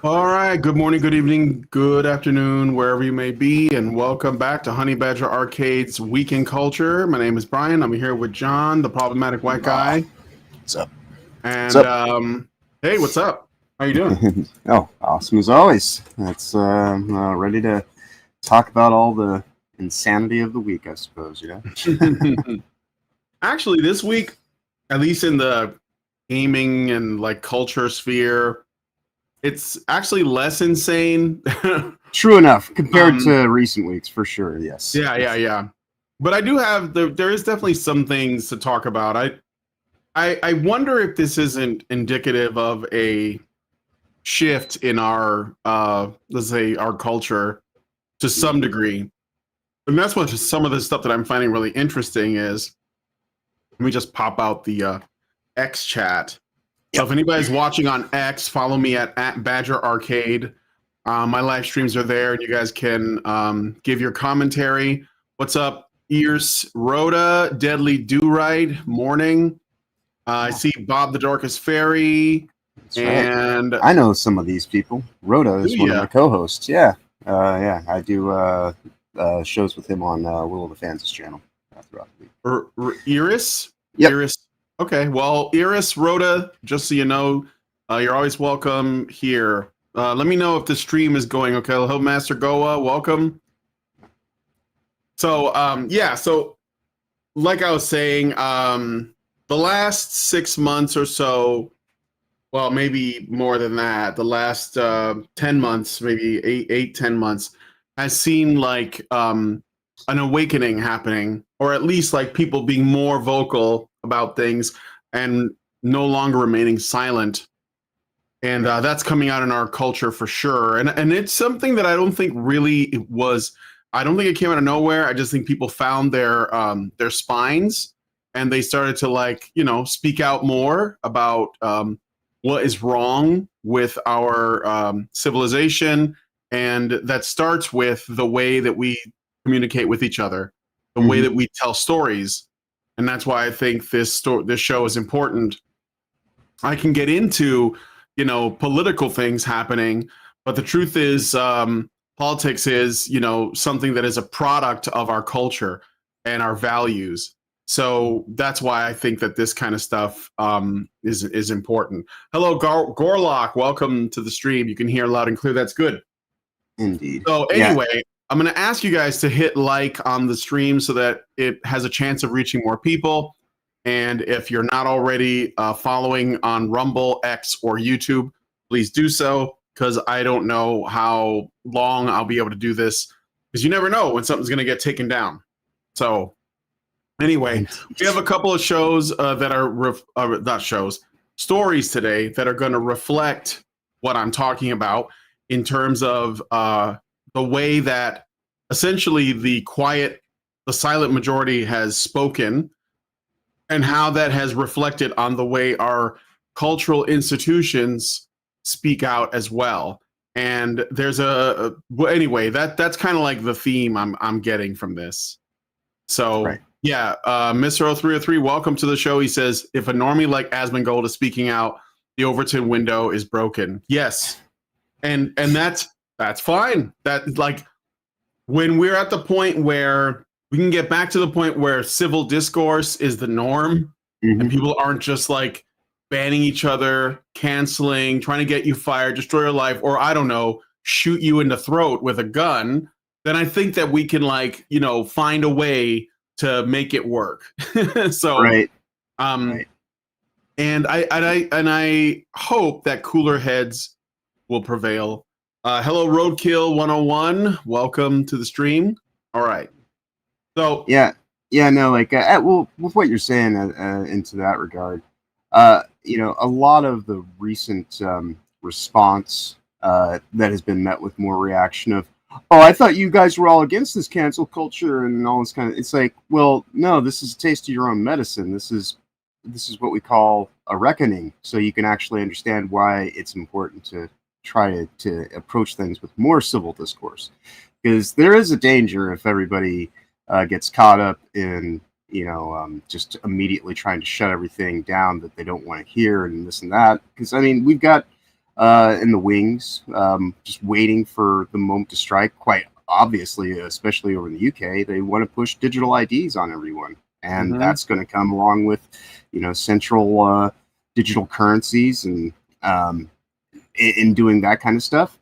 All right. Good morning, good evening, good afternoon, wherever you may be, and welcome back to Honey Badger Arcade's Weekend Culture. My name is Brian. I'm here with John, the problematic white guy. What's up? What's And up? hey, what's up? How you doing? Oh, awesome as always. That's ready to talk about all the insanity of the week, I suppose. Actually, this week, at least in the gaming and like culture sphere, it's actually less insane. True enough, compared um, to recent weeks, for sure. Yes. yeah. But I do have there is definitely some things to talk about. I wonder if this isn't indicative of a shift in our let's say our culture to some degree. And that's what some of the stuff that I'm finding really interesting is. Let me just pop out the X chat. So if anybody's watching on X, follow me at Badger Arcade. My live streams are there, and you guys can give your commentary. What's up, Ears Rhoda, Deadly Do-Right, Morning. I see Bob the Dorcas Fairy. That's and right. I know some of these people. Rhoda is one of my co-hosts. Yeah. I do shows with him on Will of the Fans' channel throughout the week. Iris? Yep. Iris. Okay, well, Iris, Rhoda, just so you know, you're always welcome here. Let me know if the stream is going okay. Hello, Master Goa, welcome. So, so like I was saying, the last 6 months or so, well, maybe more than that, the last 10 months, maybe 10 months, has seen like an awakening happening, or at least like people being more vocal about things and no longer remaining silent. And that's coming out in our culture for sure. And it's something that I don't think really it was. I don't think it came out of nowhere. I just think people found their spines, and they started to like speak out more about what is wrong with our civilization, and that starts with the way that we communicate with each other, the way that we tell stories, and that's why I think this show is important. I can get into political things happening, but the truth is, politics is something that is a product of our culture and our values. So that's why I think that this kind of stuff is important. Hello, Gorlock. Welcome to the stream. You can hear loud and clear. That's good. Indeed. So anyway, I'm going to ask you guys to hit like on the stream so that it has a chance of reaching more people. And if you're not already following on Rumble, X, or YouTube, please do so, because I don't know how long I'll be able to do this, because you never know when something's going to get taken down. So anyway, we have a couple of shows that are not shows, stories today that are going to reflect what I'm talking about in terms of the way that essentially the silent majority has spoken, and how that has reflected on the way our cultural institutions speak out as well. And there's anyway, that's kind of like the theme I'm getting from this. So right. Yeah, Mr. 0303, welcome to the show. He says, if a normie like Asmongold is speaking out, the Overton window is broken. Yes. And that's fine. That, like, when we're at the point where we can get back to the point where civil discourse is the norm, and people aren't just like banning each other, canceling, trying to get you fired, destroy your life, or I don't know, shoot you in the throat with a gun, then I think that we can find a way to make it work. So right. And I hope that cooler heads will prevail. Hello, Roadkill 101. Welcome to the stream. All right. So no, like well, with what you're saying into that regard, a lot of the recent response that has been met with more reaction of, oh, I thought you guys were all against this cancel culture and all this kind of. It's like, well, no, this is a taste of your own medicine. This is what we call a reckoning, so you can actually understand why it's important to try to approach things with more civil discourse, because there is a danger if everybody gets caught up in just immediately trying to shut everything down that they don't want to hear and this and that. Because I mean, we've got in the wings, just waiting for the moment to strike. Quite obviously, especially over in the UK, they want to push digital IDs on everyone, and that's going to come along with, central digital currencies, and in doing that kind of stuff,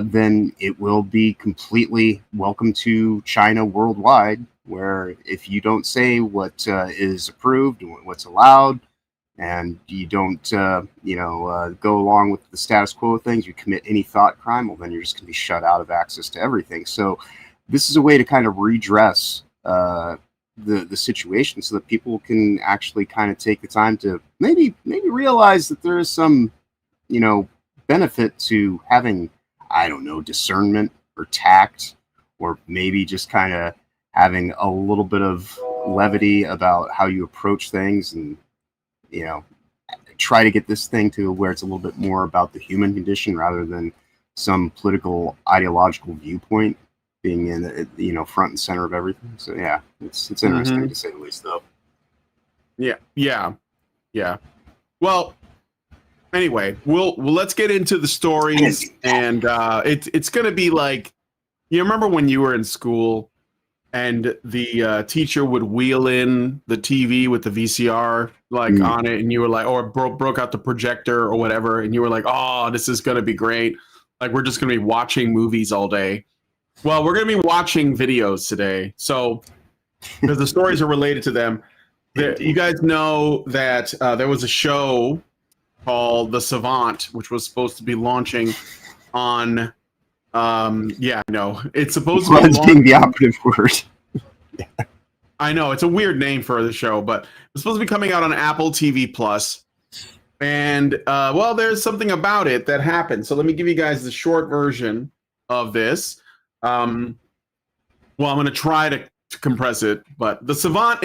then it will be completely welcome to China worldwide, where if you don't say what is approved and what's allowed, and you don't, go along with the status quo of things, you commit any thought crime, well, then you're just going to be shut out of access to everything. So this is a way to kind of redress the situation, so that people can actually kind of take the time to maybe realize that there is some, benefit to having, I don't know, discernment or tact, or maybe just kind of having a little bit of levity about how you approach things, and try to get this thing to where it's a little bit more about the human condition rather than some political ideological viewpoint being in front and center of everything. So yeah, it's interesting to say the least, though. Yeah. Well, anyway, let's get into the stories, and it's gonna be like, you remember when you were in school and the teacher would wheel in the TV with the VCR on it, and you were like, or broke out the projector or whatever, and you were like, oh, this is gonna be great. Like, we're just gonna be watching movies all day. Well, we're gonna be watching videos today, so because the stories are related to them. You guys know that there was a show called The Savant, which was supposed to be launching on. It's supposed to be being the operative word. I know, it's a weird name for the show, but it's supposed to be coming out on Apple TV Plus. And there's something about it that happened. So let me give you guys the short version of this. I'm going to try to compress it, but The Savant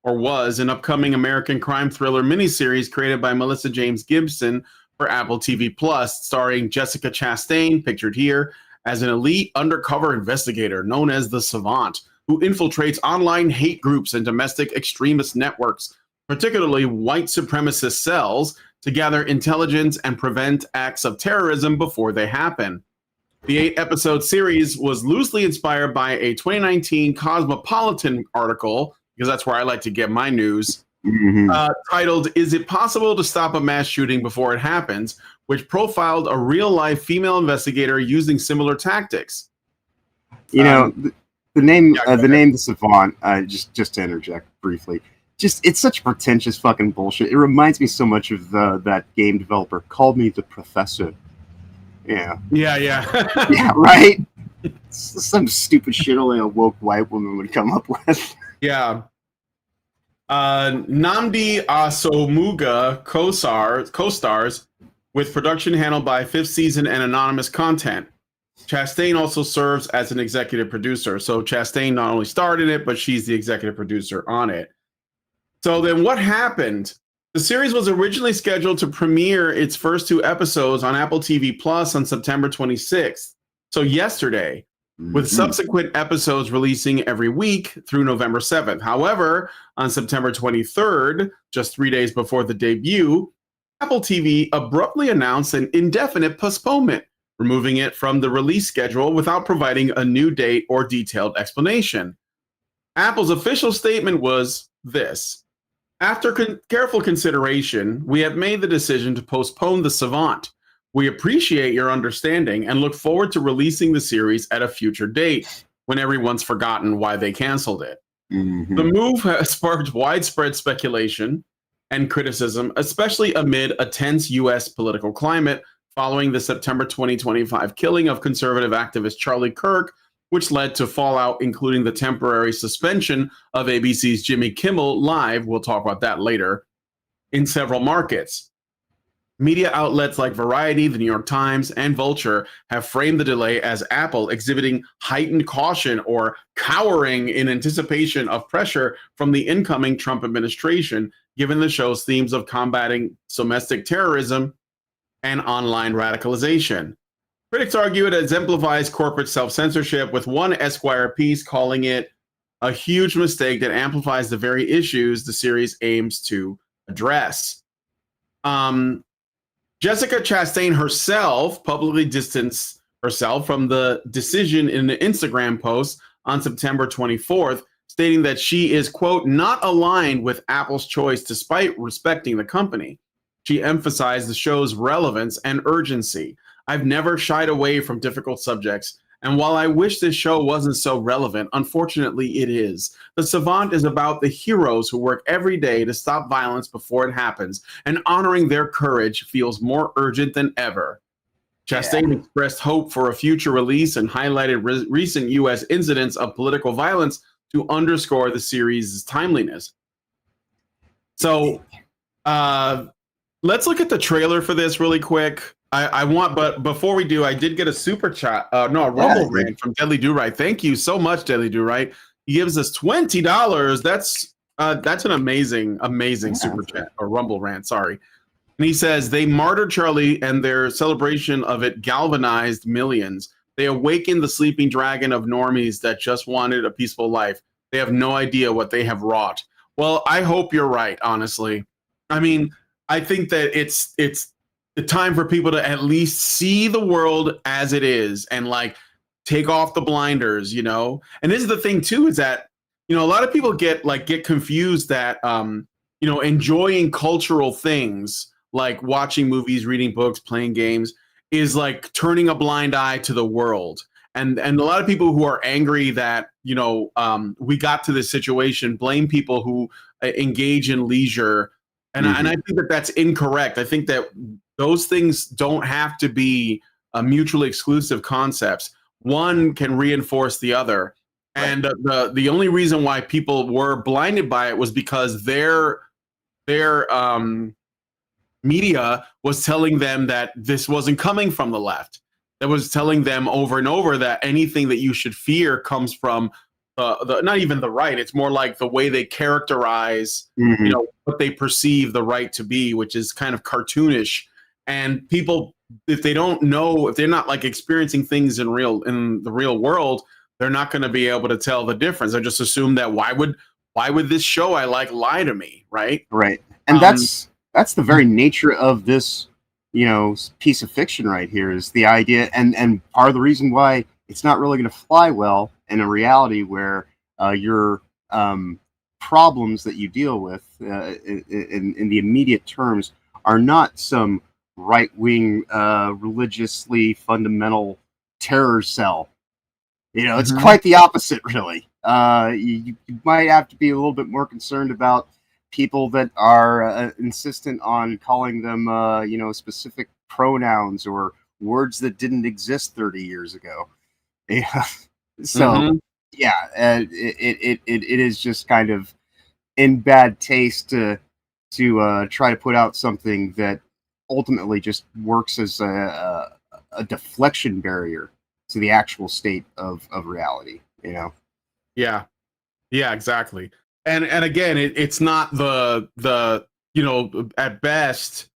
was an upcoming American crime thriller miniseries created by Melissa James Gibson for Apple TV Plus, starring Jessica Chastain, pictured here, as an elite undercover investigator known as the Savant, who infiltrates online hate groups and domestic extremist networks, particularly white supremacist cells, to gather intelligence and prevent acts of terrorism before they happen. The 8-episode series was loosely inspired by a 2019 Cosmopolitan article, because that's where I like to get my news, titled, "Is It Possible to Stop a Mass Shooting Before It Happens?" which profiled a real-life female investigator using similar tactics. The name The Savant, just to interject briefly, it's such pretentious fucking bullshit. It reminds me so much of that game developer called me the Professor. Yeah, right. Some stupid shit only a woke white woman would come up with. Yeah. Nnamdi Asomugha co-stars with production handled by Fifth Season and Anonymous Content. Chastain also serves as an executive producer. So Chastain not only starred in it, but she's the executive producer on it. So then what happened? The series was originally scheduled to premiere its first 2 episodes on Apple TV Plus on September 26th. So yesterday, with subsequent episodes releasing every week through November 7th. However, on September 23rd, just 3 days before the debut, Apple TV abruptly announced an indefinite postponement, removing it from the release schedule without providing a new date or detailed explanation. Apple's official statement was this: "After careful consideration, we have made the decision to postpone The Savant. We appreciate your understanding and look forward to releasing the series at a future date when everyone's forgotten why they canceled it." The move has sparked widespread speculation and criticism, especially amid a tense U.S. political climate following the September 2025 killing of conservative activist Charlie Kirk, which led to fallout, including the temporary suspension of ABC's Jimmy Kimmel Live, we'll talk about that later, in several markets. Media outlets like Variety, The New York Times, and Vulture have framed the delay as Apple exhibiting heightened caution or cowering in anticipation of pressure from the incoming Trump administration, given the show's themes of combating domestic terrorism and online radicalization. Critics argue it exemplifies corporate self-censorship, with one Esquire piece calling it a huge mistake that amplifies the very issues the series aims to address. Jessica Chastain herself publicly distanced herself from the decision in an Instagram post on September 24th, stating that she is, quote, not aligned with Apple's choice despite respecting the company. She emphasized the show's relevance and urgency. I've never shied away from difficult subjects, and while I wish this show wasn't so relevant, unfortunately it is. The Savant is about the heroes who work every day to stop violence before it happens, and honoring their courage feels more urgent than ever. Chastain expressed hope for a future release and highlighted recent U.S. incidents of political violence to underscore the series' timeliness. So, let's look at the trailer for this really quick. But before we do, I did get a super chat, a Rumble rant from Deadly Do-Right. Thank you so much, Deadly Do-Right. He gives us $20. That's an amazing super chat, or Rumble rant, sorry. And he says, they martyred Charlie and their celebration of it galvanized millions. They awakened the sleeping dragon of normies that just wanted a peaceful life. They have no idea what they have wrought. Well, I hope you're right, honestly. I mean, I think that it's the time for people to at least see the world as it is and like take off the blinders, you know? And this is the thing too, is that, you know, a lot of people get confused that, you know, enjoying cultural things like watching movies, reading books, playing games is like turning a blind eye to the world. And a lot of people who are angry that, you know, we got to this situation blame people who engage in leisure. And I think that that's incorrect. I think that those things don't have to be mutually exclusive concepts. One can reinforce the other. Right. And the only reason why people were blinded by it was because their media was telling them that this wasn't coming from the left. That was telling them over and over that anything that you should fear comes from the not even the right. It's more like the way they characterize, you know, what they perceive the right to be, which is kind of cartoonish. And people, if they don't know, if they're not like experiencing things in the real world, they're not going to be able to tell the difference. They just assume that why would this show I like lie to me, right? Right. And that's the very nature of this, you know, piece of fiction right here is the idea, and part of the reason why it's not really going to fly well in a reality where your problems that you deal with in the immediate terms are not some right-wing, religiously fundamental terror cell. You know, it's quite the opposite, really. You might have to be a little bit more concerned about people that are insistent on calling them, you know, specific pronouns or words that didn't exist 30 years ago. Yeah. So, yeah, it is just kind of in bad taste to try to put out something that ultimately just works as a deflection barrier to the actual state of reality, you know? Yeah, exactly. And again, it's not the you know, at best,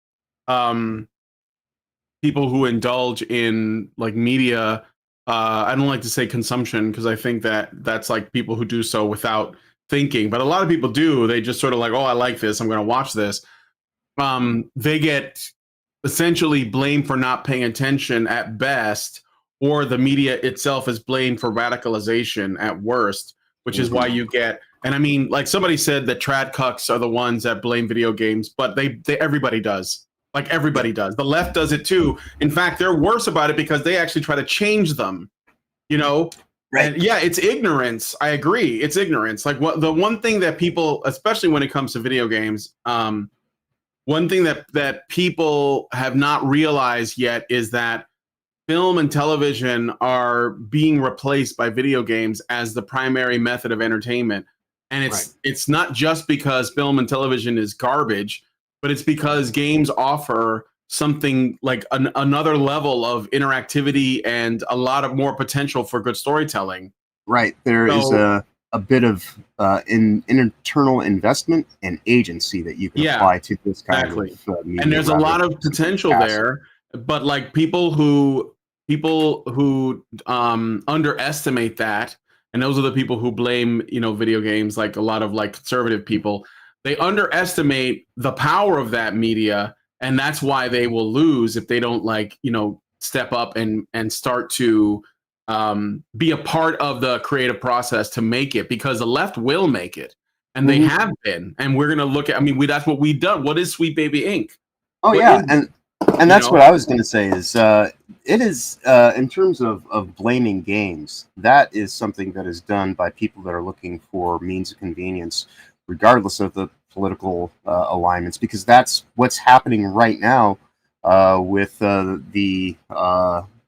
people who indulge in like media, I don't like to say consumption because I think that that's like people who do so without thinking, but a lot of people do. They just sort of like, oh, I like this, I'm going to watch this. They get essentially blamed for not paying attention at best, or the media itself is blamed for radicalization at worst, which is why you get, and I mean, like somebody said that trad cucks are the ones that blame video games, but they everybody does. Like everybody does. The left does it too. In fact, they're worse about it because they actually try to change them, you know? Right. And yeah, it's ignorance. I agree. It's ignorance. Like the one thing that people, especially when it comes to video games, one thing that people have not realized yet is that film and television are being replaced by video games as the primary method of entertainment. And it's not just because film and television is garbage, but it's because games offer something like another level of interactivity and a lot of more potential for good storytelling. Right. There is a bit of internal investment and agency that you can apply to this kind of media. And there's a lot of potential there, but like people who underestimate that, and those are the people who blame, you know, video games, like a lot of like conservative people. They underestimate the power of that media and that's why they will lose if they don't like step up and start to be a part of the creative process to make it, because the left will make it, and they have been, and we're gonna look at. I mean, that's what we've done. What is Sweet Baby Inc? Oh yeah, and that's what I was going to say is it is in terms of blaming games, that is something that is done by people that are looking for means of convenience, regardless of the political alignments, because that's what's happening right now with the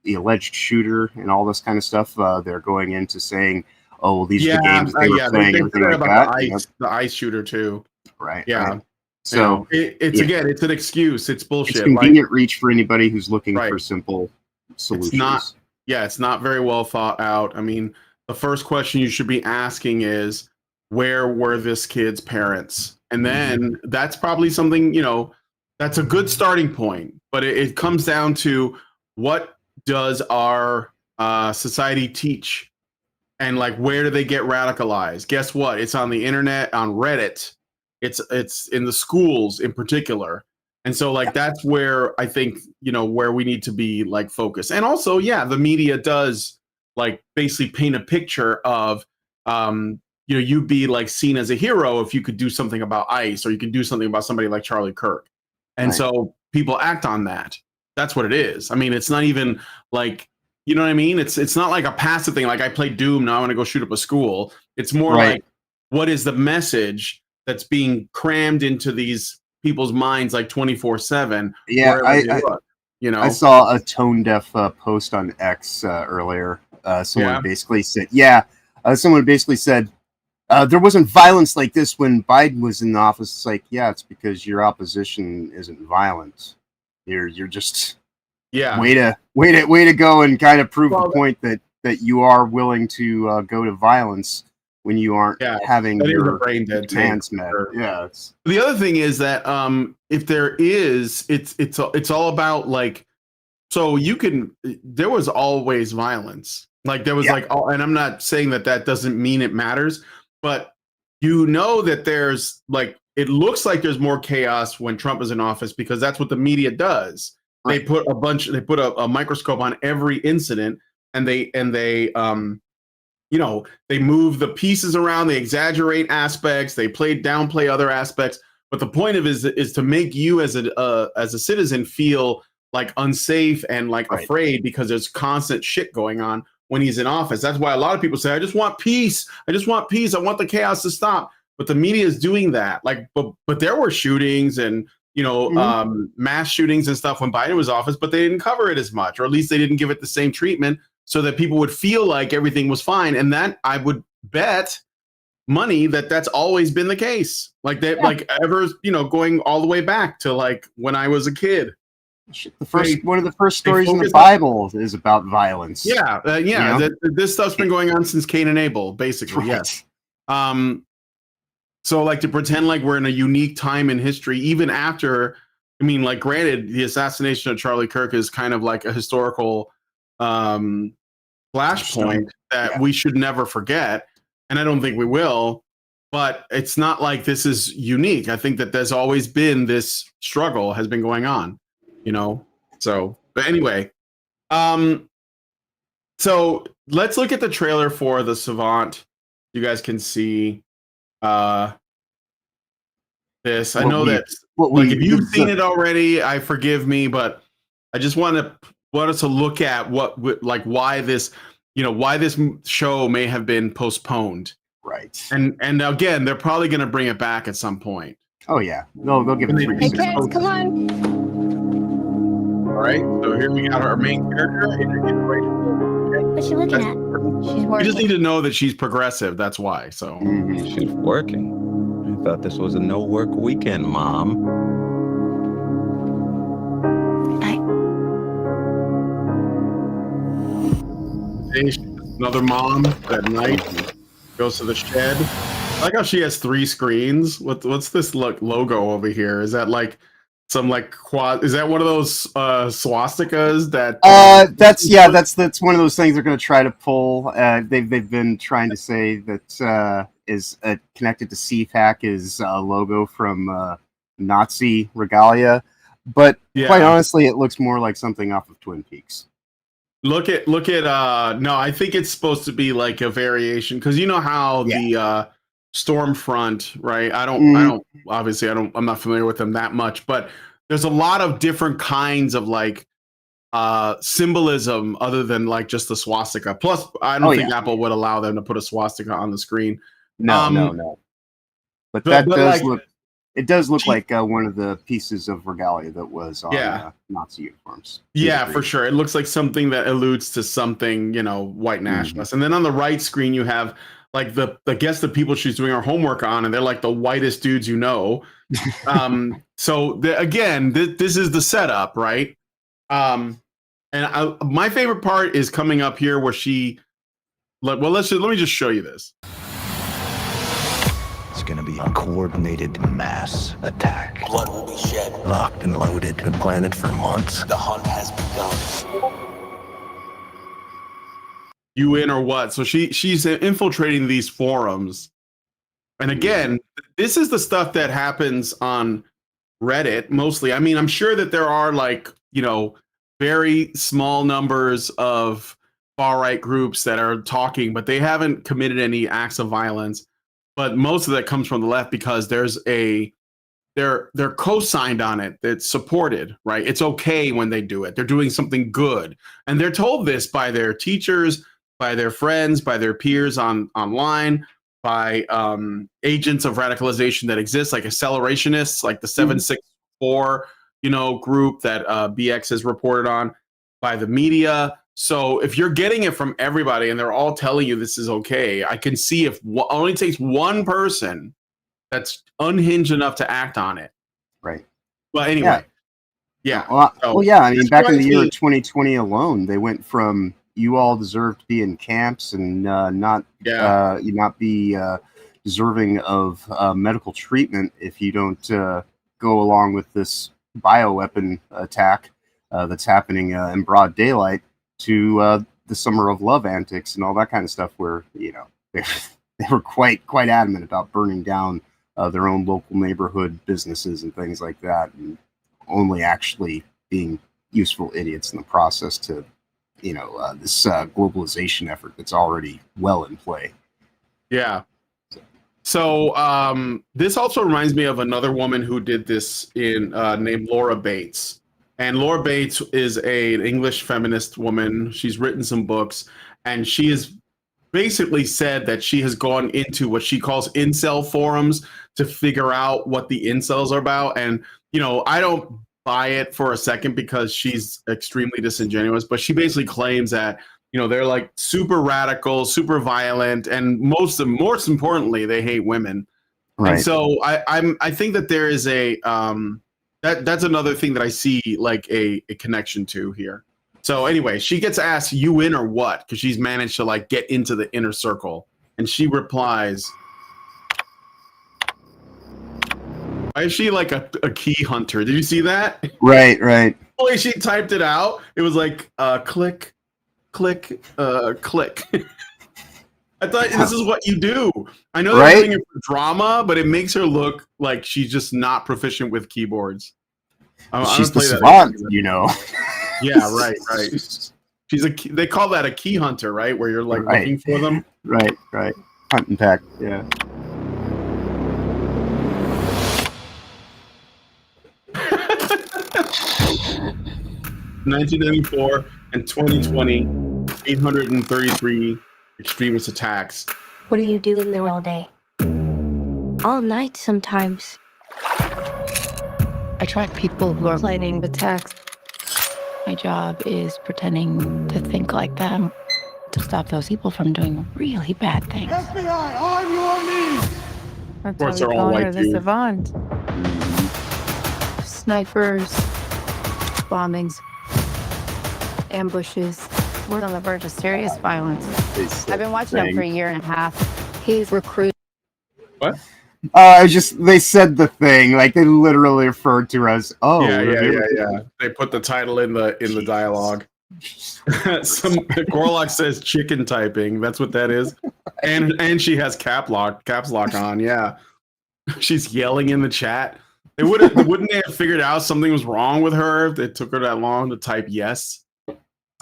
alleged shooter and all this kind of stuff. They're going into saying, "Oh, well, these are the games they were playing," everything like that. The ice shooter too. Right. Yeah. Right. So it's again, it's an excuse. It's bullshit. It's convenient reach for anybody who's looking for simple solutions. It's not very well thought out. I mean, the first question you should be asking is, where were this kid's parents? And then that's probably something, that's a good starting point. But it comes down to, what does our society teach? And like, where do they get radicalized? Guess what? It's on the internet, on Reddit. It's in the schools in particular. And so like that's where I think, where we need to be like focused. And also, the media does like basically paint a picture of you'd be like seen as a hero if you could do something about ICE, or you could do something about somebody like Charlie Kirk. And so people act on that. That's what it is. I mean, it's not even like, you know what I mean? It's not like a passive thing. Like, I played Doom, now I want to go shoot up a school. It's more like, what is the message that's being crammed into these people's minds like 24/7? Yeah, I saw a tone deaf post on X earlier. Someone basically said, there wasn't violence like this when Biden was in the office. It's like, it's because your opposition isn't violent. You're just way to go and kind of prove the point that you are willing to go to violence when you aren't having your brain dead demands met. The other thing is that if there is, it's all about like, so there was always violence. Like there was and I'm not saying that doesn't mean it matters, but that there's like, it looks like there's more chaos when Trump is in office, because that's what the media does. They put a microscope on every incident, and they move the pieces around, they exaggerate aspects, they downplay other aspects. But the point of it is to make you as a citizen feel like unsafe and like afraid, because there's constant shit going on when he's in office. That's why a lot of people say, I just want peace. I want the chaos to stop. But the media is doing that. Like, but there were shootings and mass shootings and stuff when Biden was in office, but they didn't cover it as much, or at least they didn't give it the same treatment, so that people would feel like everything was fine. And that, I would bet money that's always been the case. Like that, like ever, going all the way back to like when I was a kid. One of the first stories in the Bible is about violence. This stuff's been going on since Cain and Abel, basically. Yes. So like, to pretend like we're in a unique time in history, even after, I mean, like, granted, the assassination of Charlie Kirk is kind of like a historical flashpoint that we should never forget, and I don't think we will. But it's not like this is unique. I think that there's always been this struggle has been going on, So, but anyway, so let's look at the trailer for the Savant. You guys can see this. I know that if you've seen it already, forgive me, but I just want us to look at why this show may have been postponed. Right. And again, they're probably going to bring it back at some point. Oh yeah, they'll give it 3 Hey kids, come on. All right, so here we got our main character. What's she looking at? She's working. You just need to know that she's progressive. That's why. So she's working. I thought this was a no-work weekend, Mom. Another mom at night goes to the shed. I like how she has 3 screens. What's this logo over here? Is that like some like quad? Is that one of those swastikas that? That's one of those things they're going to try to pull. They've been trying to say that is connected to CPAC is a logo from Nazi regalia, But Yeah. quite honestly, it looks more like something off of Twin Peaks. Look at no, I think it's supposed to be like a variation because you know how the Stormfront, right? I'm not familiar with them that much, but there's a lot of different kinds of like symbolism other than like just the swastika. Plus, I don't think Apple would allow them to put a swastika on the screen. No. But but does like, look. It does look like one of the pieces of regalia that was on Nazi uniforms. Yeah, for sure. It looks like something that alludes to something, white nationalist. And then on the right screen, you have like the people she's doing her homework on, and they're like the whitest dudes you know. So this is the setup, right? And my favorite part is coming up here where let me just show you this. It's gonna be a coordinated mass attack. Blood will be shed. Locked and loaded and planted for months. The hunt has begun. You in or what? So she's infiltrating these forums. And again, this is the stuff that happens on Reddit mostly. I mean, I'm sure that there are like, very small numbers of far-right groups that are talking, but they haven't committed any acts of violence. But most of that comes from the left because they're co-signed on it. It's supported, right? It's okay when they do it. They're doing something good. And they're told this by their teachers, by their friends, by their peers online, by agents of radicalization that exist, like accelerationists, like the 764, group that BX has reported on, by the media. So if you're getting it from everybody and they're all telling you this is okay, I can see if only takes one person that's unhinged enough to act on it. Right. But anyway, yeah. I mean, back in the year 2020 alone, they went from you all deserve to be in camps and not be deserving of medical treatment if you don't go along with this bioweapon attack that's happening in broad daylight, to the Summer of Love antics and all that kind of stuff, where they were quite adamant about burning down their own local neighborhood businesses and things like that, and only actually being useful idiots in the process to this globalization effort that's already well in play. Yeah. So this also reminds me of another woman who did this named Laura Bates. And Laura Bates is an English feminist woman. She's written some books, and she has basically said that she has gone into what she calls incel forums to figure out what the incels are about. And, I don't buy it for a second because she's extremely disingenuous, but she basically claims that, they're like super radical, super violent, and most importantly, they hate women. Right. And so I think that there is that's another thing that I see like a connection to here. So anyway, she gets asked, "You in or what?" Because she's managed to like get into the inner circle, and she replies, "Why is she like a key hunter?" Did you see that? Right. The way she typed it out, it was like click, click, click. I thought this is what you do. I know they're doing it for drama, but it makes her look like she's just not proficient with keyboards. She's the savant, Yeah, right. They call that a key hunter, right? Where you're like looking for them. Right. Hunt and peck, yeah. (1994) and 2020, 833 extremist attacks. What do you do in there all day? All night sometimes. I track people who are planning attacks. My job is pretending to think like them to stop those people from doing really bad things. FBI, on your knees! Of course, they're all white the Savant. Snipers, bombings, ambushes. We're on the verge of serious violence. I've been watching him for a year and a half. He's recruited. What? They said the thing, like they literally referred to her as, yeah. They put the title in the dialogue. Gorlock says chicken typing. That's what that is. And she has caps lock on. Yeah. She's yelling in the chat. Wouldn't they have figured out something was wrong with her if it took her that long to type yes?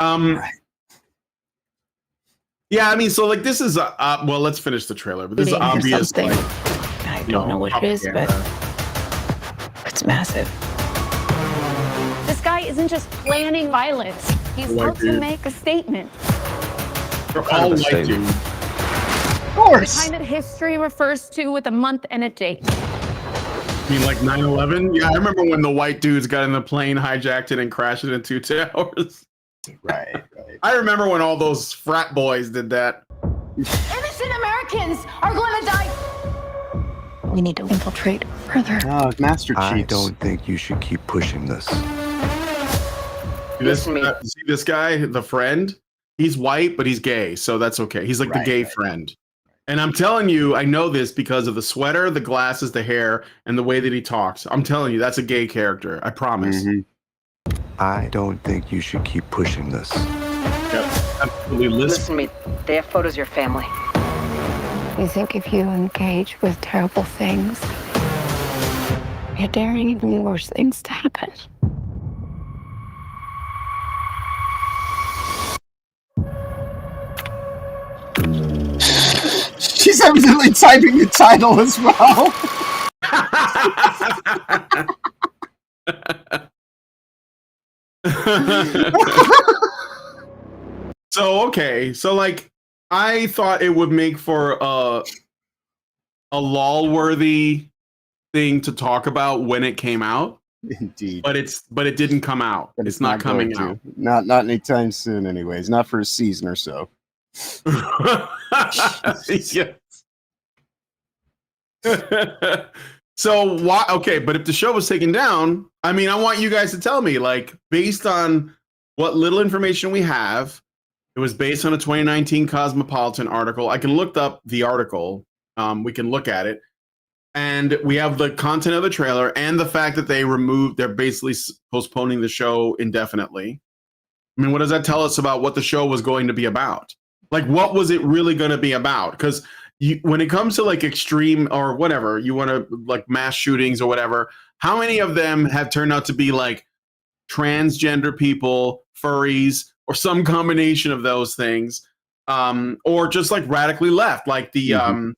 Right. Yeah, I mean, so like this is well, let's finish the trailer, but this is Waiting for obvious. something. Like, I don't know what it is, but it's massive. This guy isn't just planning violence. He's White out to dude. make a statement. they're kind all of a white statement? dudes. Of course. The kind that history refers to with a month and a date. I mean, like 9/11. Yeah, I remember when the white dudes got in the plane, hijacked it, and crashed it into towers. Right. I remember when all those frat boys did that. Innocent Americans are going to die. We need to infiltrate further. Oh, Master Chiefs. I don't think you should keep pushing this. See this guy, the friend? He's white, but he's gay, so that's okay. He's like the Right, gay right. friend. And I'm telling you, I know this because of the sweater, the glasses, the hair, and the way that he talks. I'm telling you, that's a gay character. I promise. Mhm. I don't think you should keep pushing this. Yep. Absolutely. Listen to me. They have photos of your family. You think if you engage with terrible things, you're daring even worse things to happen. She's evidently typing the title as well. So like I thought it would make for a lol worthy thing to talk about when it came out, Indeed. but it didn't come out. But It's not coming going out. to. Not anytime soon, anyways. Not for a season or so. Yes. So why? Okay, but if the show was taken down, I mean, I want you guys to tell me, like, based on what little information we have, it was based on a 2019 Cosmopolitan article. I can look up the article. We can look at it, and we have the content of the trailer and the fact that they're basically postponing the show indefinitely. I mean, what does that tell us about what the show was going to be about? Like, what was it really going to be about? Because when it comes to like extreme or whatever, you want to like mass shootings or whatever, how many of them have turned out to be like transgender people, furries, or some combination of those things, or just like radically left, like the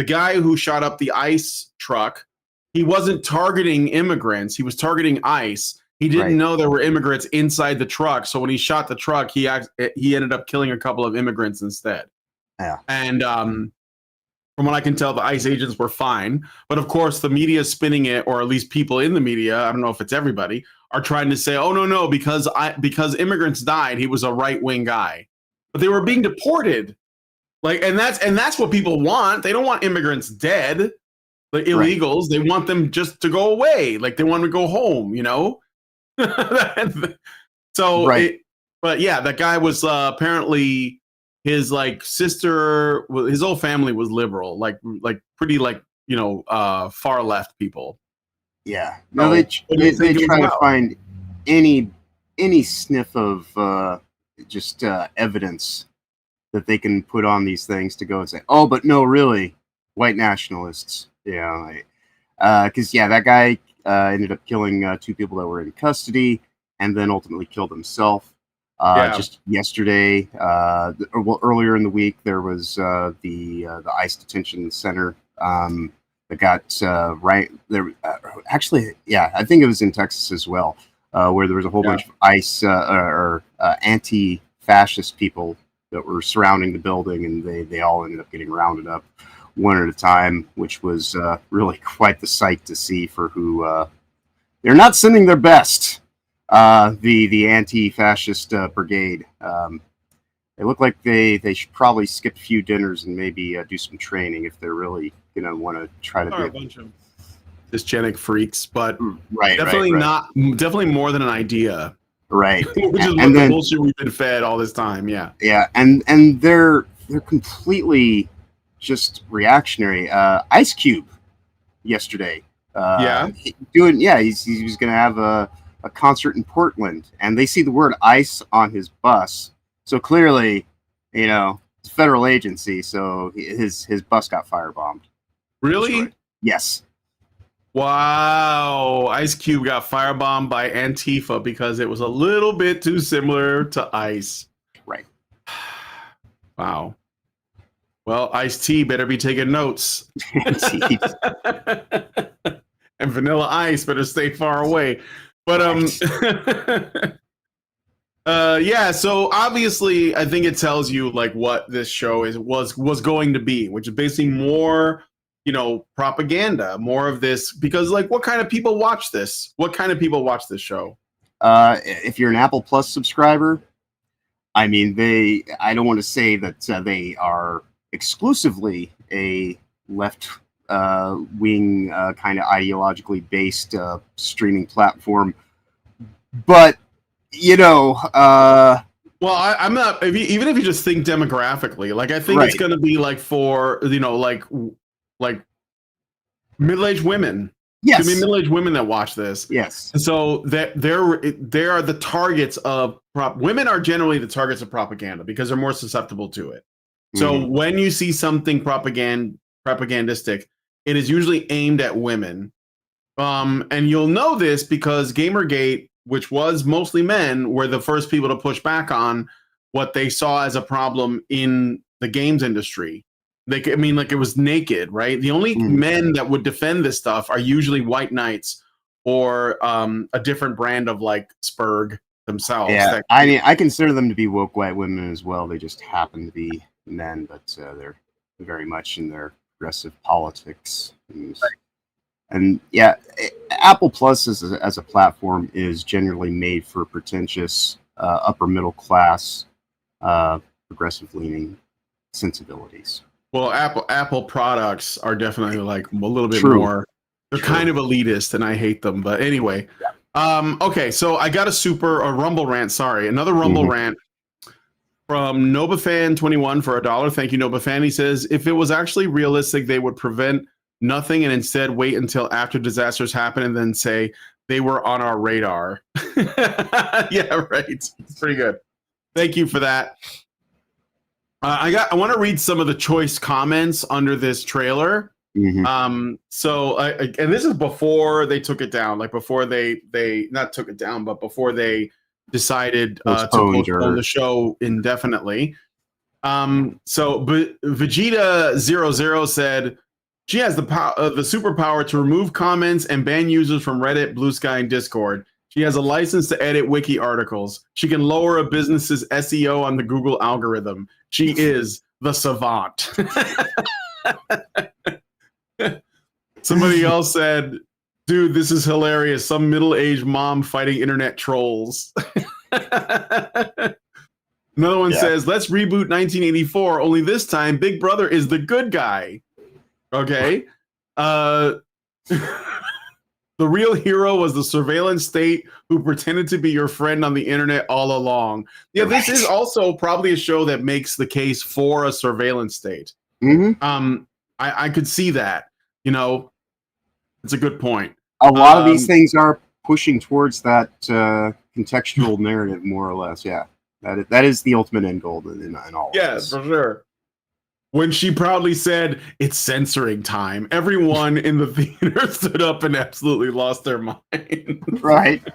guy who shot up the ICE truck? He wasn't targeting immigrants; he was targeting ICE. He didn't know there were immigrants inside the truck, so when he shot the truck, he ended up killing a couple of immigrants instead. Yeah, and from what I can tell, the ICE agents were fine. But of course, the media is spinning it, or at least people in the media, I don't know if it's everybody, are trying to say, oh, no, because immigrants died, he was a right-wing guy. But they were being deported. Like, and that's what people want. They don't want immigrants dead, like illegals. They want them just to go away. Like, they want to go home, you know? So, but yeah, that guy was apparently... his like sister, his whole family was liberal, like pretty like, you know, far left people. Yeah, no, they try to find any sniff of just evidence that they can put on these things to go and say, oh, but no, really, white nationalists. Yeah, because that guy ended up killing 2 people that were in custody, and then ultimately killed himself. Just yesterday, earlier in the week, there was the ICE detention center that got right there. Actually, I think it was in Texas as well, where there was a whole bunch of ICE or anti-fascist people that were surrounding the building, and they all ended up getting rounded up one at a time, which was really quite the sight to see for who they're not sending their best. The anti-fascist brigade. They look like they should probably skip a few dinners and maybe do some training if they're really want to try to be a bunch of dysgenic freaks, but definitely more than an idea. Right. Which is what the bullshit we've been fed all this time. Yeah. Yeah, and they're completely just reactionary. Ice Cube yesterday. He was going to have a concert in Portland, and they see the word ICE on his bus. So clearly, it's a federal agency, so his bus got firebombed. Really? Yes. Wow. Ice Cube got firebombed by Antifa because it was a little bit too similar to Ice. Right. Wow. Well, Ice-T better be taking notes. And Vanilla Ice better stay far away. But yeah, so obviously I think it tells you like what this show was going to be, which is basically more, propaganda, more of this, because like what kind of people watch this? What kind of people watch this show? If you're an Apple Plus subscriber, I mean, I don't want to say that they are exclusively a left wing kind of ideologically based streaming platform, but well, I'm not, even if you just think demographically, like I think it's going to be like for like middle-aged women. Yes, it's gonna be middle-aged women that watch this. Yes, and so that they are the targets of women are generally the targets of propaganda because they're more susceptible to it. So when you see something propagandistic, it is usually aimed at women. And you'll know this because Gamergate, which was mostly men, were the first people to push back on what they saw as a problem in the games industry. It was naked, right? The only men that would defend this stuff are usually white knights or a different brand of like Spurg themselves. Yeah, I mean, I consider them to be woke white women as well. They just happen to be men, but they're very much in their progressive politics. And yeah, Apple Plus as a platform is generally made for pretentious, upper middle class, progressive leaning sensibilities. Well, Apple products are definitely like a little bit more. They're kind of elitist, and I hate them. But anyway, okay. So I got a Rumble rant. Sorry, another Rumble rant from NobaFan21 for $1. Thank you, NobaFan. He says, if it was actually realistic, they would prevent nothing and instead wait until after disasters happen and then say they were on our radar. Yeah, right. It's pretty good. Thank you for that. I want to read some of the choice comments under this trailer. So and this is before they took it down, like before they not took it down, but before they decided to postpone the show indefinitely. So Vegeta00 said she has the superpower to remove comments and ban users from Reddit, Blue Sky, and Discord. She has a license to edit wiki articles. She can lower a business's SEO on the Google algorithm. She is the Savant. Somebody else said, dude, this is hilarious. Some middle-aged mom fighting internet trolls. Another one says, let's reboot 1984, only this time Big Brother is the good guy. Okay. The real hero was the surveillance state who pretended to be your friend on the internet all along. Yeah, this is also probably a show that makes the case for a surveillance state. I could see that. It's a good point. A lot of these things are pushing towards that contextual narrative, more or less. Yeah, that is the ultimate end goal in all of this. For sure. When she proudly said, it's censoring time, everyone in the theater stood up and absolutely lost their mind. Right.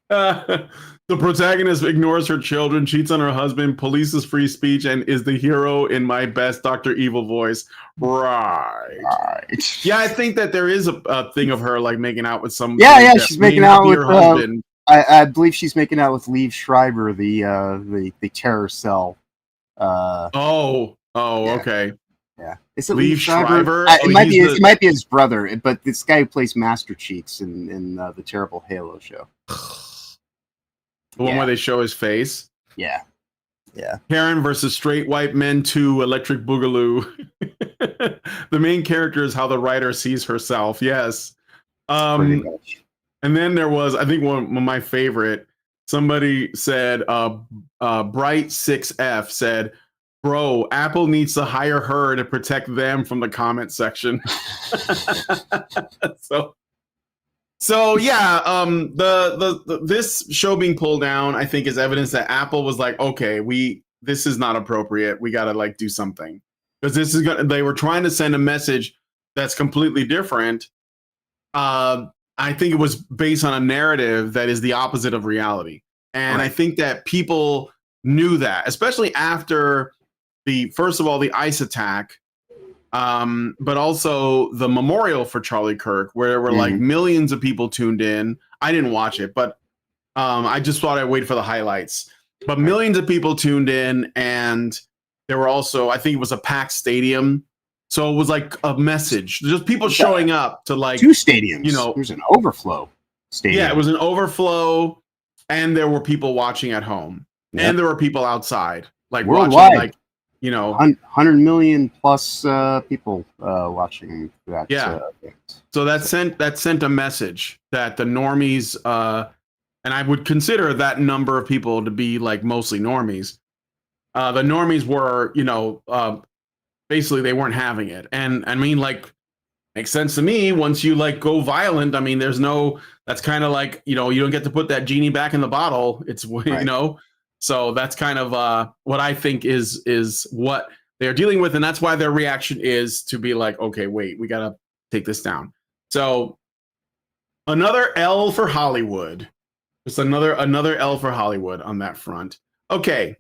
The protagonist ignores her children, cheats on her husband, polices free speech, and is the hero in my best Dr. Evil voice. Right. Yeah, I think that there is a thing of her like making out with some. Yeah, she's making out with her husband. I believe she's making out with Liev Schreiber, the terror cell. Okay. Yeah. Is it Liev Schreiber? It might be his brother, but this guy who plays Master Cheeks in the terrible Halo show. The one where they show his face? Yeah. Karen versus Straight White Men 2 Electric Boogaloo. The main character is how the writer sees herself. Yes. Pretty much. And then there was, I think one of my favorite, somebody said, Bright6F said, bro, Apple needs to hire her to protect them from the comment section. So yeah, this show being pulled down, I think, is evidence that Apple was like, okay, this is not appropriate. We got to like do something, because they were trying to send a message that's completely different, I think it was based on a narrative that is the opposite of reality. And I think that people knew that, especially after first of all, the ICE attack, but also the memorial for Charlie Kirk, where there were like millions of people tuned in. I didn't watch it, but I just thought I'd wait for the highlights. But millions of people tuned in, and there were also, I think it was a packed stadium. So it was like a message, just people showing up to like 2 stadiums. You know, there's an overflow stadium. Yeah, it was an overflow, and there were people watching at home, and there were people outside, like worldwide, watching, like, you know, 100 million plus people watching that. Yeah. So that sent a message that the normies, and I would consider that number of people to be like mostly normies. The normies were, you know, basically they weren't having it, and I mean, like, makes sense to me. Once you like go violent, I mean, there's no. That's kind of like, you know, you don't get to put that genie back in the bottle. It's you know, so that's kind of what I think is what they're dealing with, and that's why their reaction is to be like, okay, wait, we gotta take this down. So another L for Hollywood. Just another L for Hollywood on that front. Okay,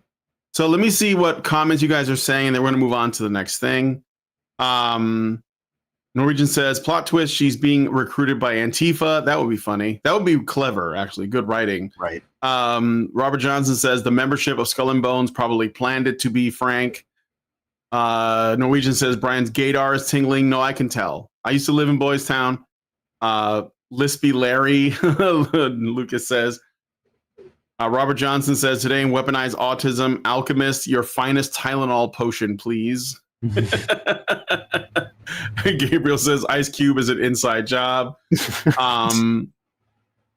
so let me see what comments you guys are saying, and then we're gonna move on to the next thing. Norwegian says, plot twist, she's being recruited by Antifa. That would be funny. That would be clever, actually. Good writing. Right. Robert Johnson says, the membership of Skull and Bones probably planned it to be Frank. Norwegian says, Brian's gaydar is tingling. No, I can tell. I used to live in Boys Town. Lispy Larry, Lucas says. Robert Johnson says, today in Weaponized Autism, Alchemist, your finest Tylenol potion, please. Gabriel says Ice Cube is an inside job.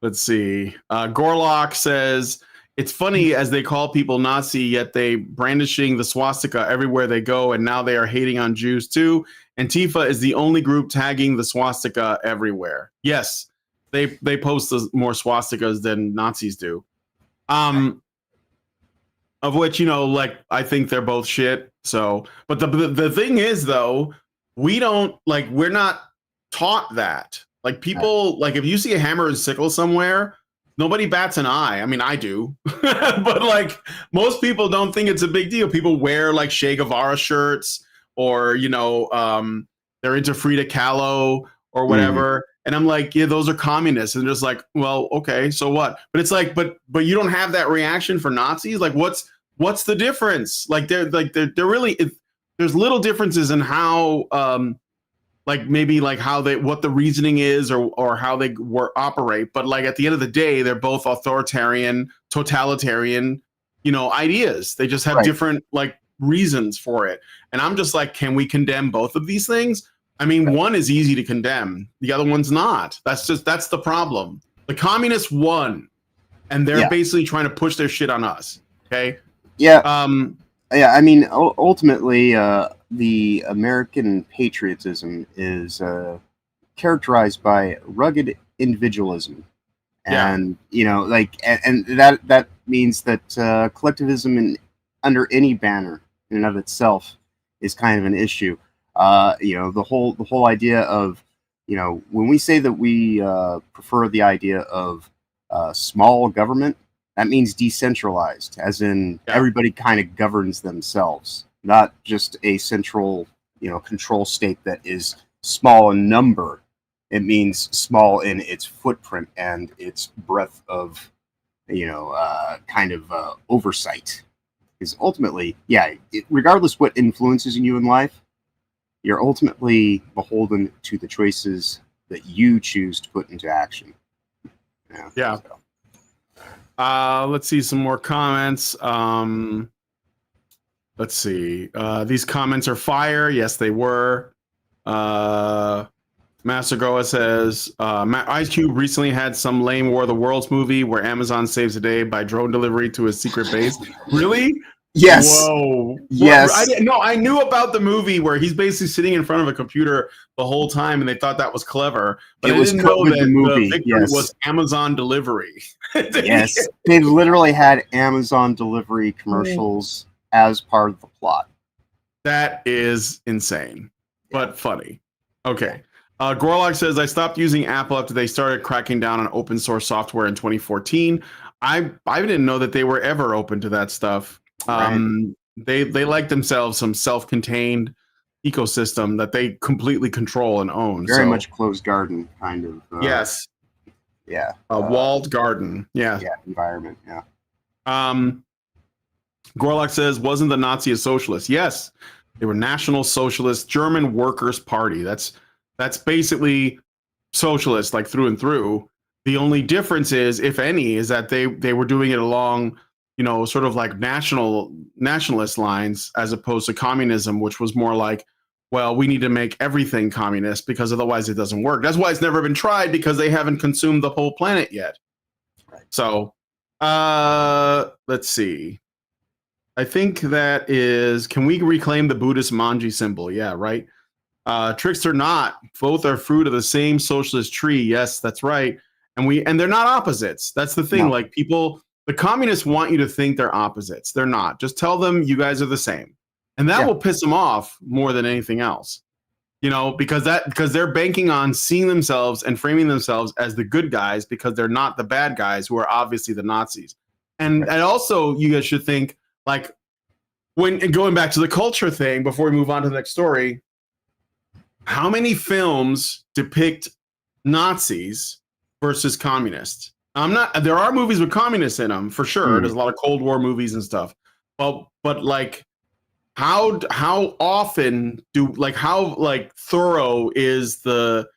Let's see. Gorlock says it's funny as they call people Nazi, yet they brandishing the swastika everywhere they go, and now they are hating on Jews too. Antifa is the only group tagging the swastika everywhere. Yes, they post more swastikas than Nazis do. Of which, you know, like, I think they're both shit. So, but the thing is, though, we're not taught that. Like, people, like, if you see a hammer and sickle somewhere, nobody bats an eye. I mean, I do, but like, most people don't think it's a big deal. People wear like Che Guevara shirts, or, you know, they're into Frida Kahlo or whatever. And I'm like, yeah, those are communists. And just like, well, okay, so what? But it's like, but you don't have that reaction for Nazis. Like, what's the difference? Like, they're really, there's little differences in how, like, maybe like how what the reasoning is, or how they operate. But like, at the end of the day, they're both authoritarian, totalitarian, you know, ideas. They just have different like reasons for it. And I'm just like, can we condemn both of these things? I mean, one is easy to condemn. The other one's not. That's the problem. The communists won, and they're basically trying to push their shit on us. Okay. Yeah. Yeah. I mean, ultimately, the American patriotism is characterized by rugged individualism, and you know, like, and that means that collectivism under any banner in and of itself is kind of an issue. You know, the whole idea of, you know, when we say that we prefer the idea of small government, that means decentralized, as in everybody kind of governs themselves, not just a central, you know, control state that is small in number. It means small in its footprint and its breadth of, you know, kind of oversight. Because ultimately, regardless what influences you in life, you're ultimately beholden to the choices that you choose to put into action. Yeah. Let's see some more comments. Let's see. These comments are fire. Yes, they were. Master Goa says, Ice Cube recently had some lame War of the Worlds movie where Amazon saves the day by drone delivery to his secret base. Really? Yes. Whoa. Yes. I knew about the movie where he's basically sitting in front of a computer the whole time, and they thought that was clever. But I didn't know that the victory was Amazon delivery. Yes. They literally had Amazon delivery commercials as part of the plot. That is insane, but funny. Okay. Gorlock says, I stopped using Apple after they started cracking down on open source software in 2014. I didn't know that they were ever open to that stuff. They like themselves some self-contained ecosystem that they completely control and own. Very much closed garden kind of. Yes. Yeah. A walled garden. Yeah. Yeah. Environment. Yeah. Gorlock says, wasn't the Nazi a socialist? Yes. They were National Socialist German Workers' Party. That's basically socialist, like through and through. The only difference is, if any, is that they were doing it along, sort of like nationalist lines, as opposed to communism, which was more like, well, we need to make everything communist because otherwise it doesn't work. That's why it's never been tried, because they haven't consumed the whole planet yet. Right. So, let's see. I think that is, can we reclaim the Buddhist manji symbol? Yeah, right. Trickster not. Both are fruit of the same socialist tree. Yes, that's right. And they're not opposites. That's the thing. No. Like the communists want you to think they're opposites. They're not. Just tell them you guys are the same. And that will piss them off more than anything else. Because they're banking on seeing themselves and framing themselves as the good guys, because they're not the bad guys who are obviously the Nazis. And also you guys should think, like, when going back to the culture thing before we move on to the next story, how many films depict Nazis versus communists? There are movies with communists in them for sure. There's a lot of Cold War movies and stuff. But like, how often how thorough is the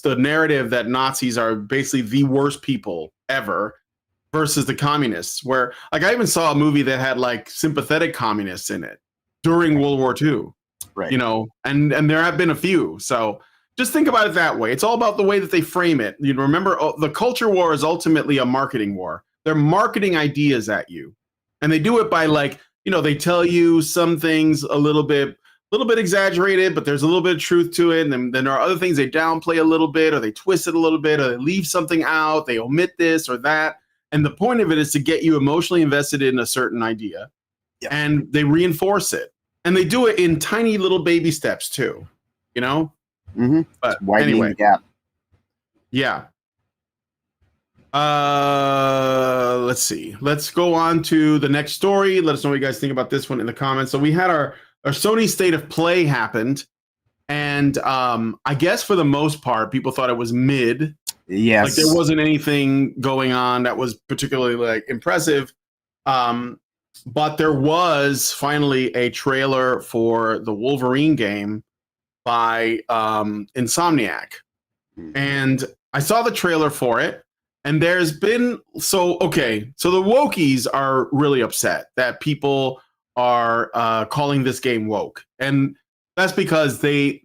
narrative that Nazis are basically the worst people ever versus the communists? Where, like, I even saw a movie that had like sympathetic communists in it during World War II. Right. And there have been a few. So just think about it that way. It's all about the way that they frame it. Remember, the culture war is ultimately a marketing war. They're marketing ideas at you. And they do it by, like, they tell you some things a little bit exaggerated, but there's a little bit of truth to it. And then there are other things they downplay a little bit, or they twist it a little bit, or they leave something out, they omit this or that. And the point of it is to get you emotionally invested in a certain idea. Yeah. And they reinforce it. And they do it in tiny little baby steps too, Mm-hmm. But anyway, the gap. Yeah. Let's see. Let's go on to the next story. Let us know what you guys think about this one in the comments. So we had our Sony State of Play happened, and I guess for the most part, people thought it was mid. Yes. Like, there wasn't anything going on that was particularly, like, impressive. But there was finally a trailer for the Wolverine game by Insomniac. And I saw the trailer for it, and there's been so the wokies are really upset that people are calling this game woke. And that's because the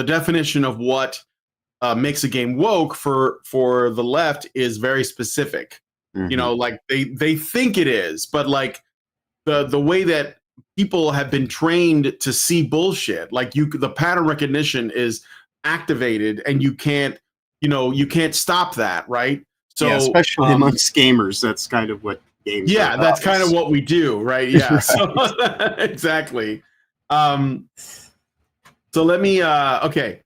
definition of what makes a game woke for the left is very specific. Mm-hmm. Like they think it is, but like the way that people have been trained to see bullshit, like the pattern recognition is activated, and you can't stop that, right? So yeah, especially amongst gamers, that's kind of what games. Yeah, that's kind of what we do, right? Yeah, right. So exactly. So let me. Okay.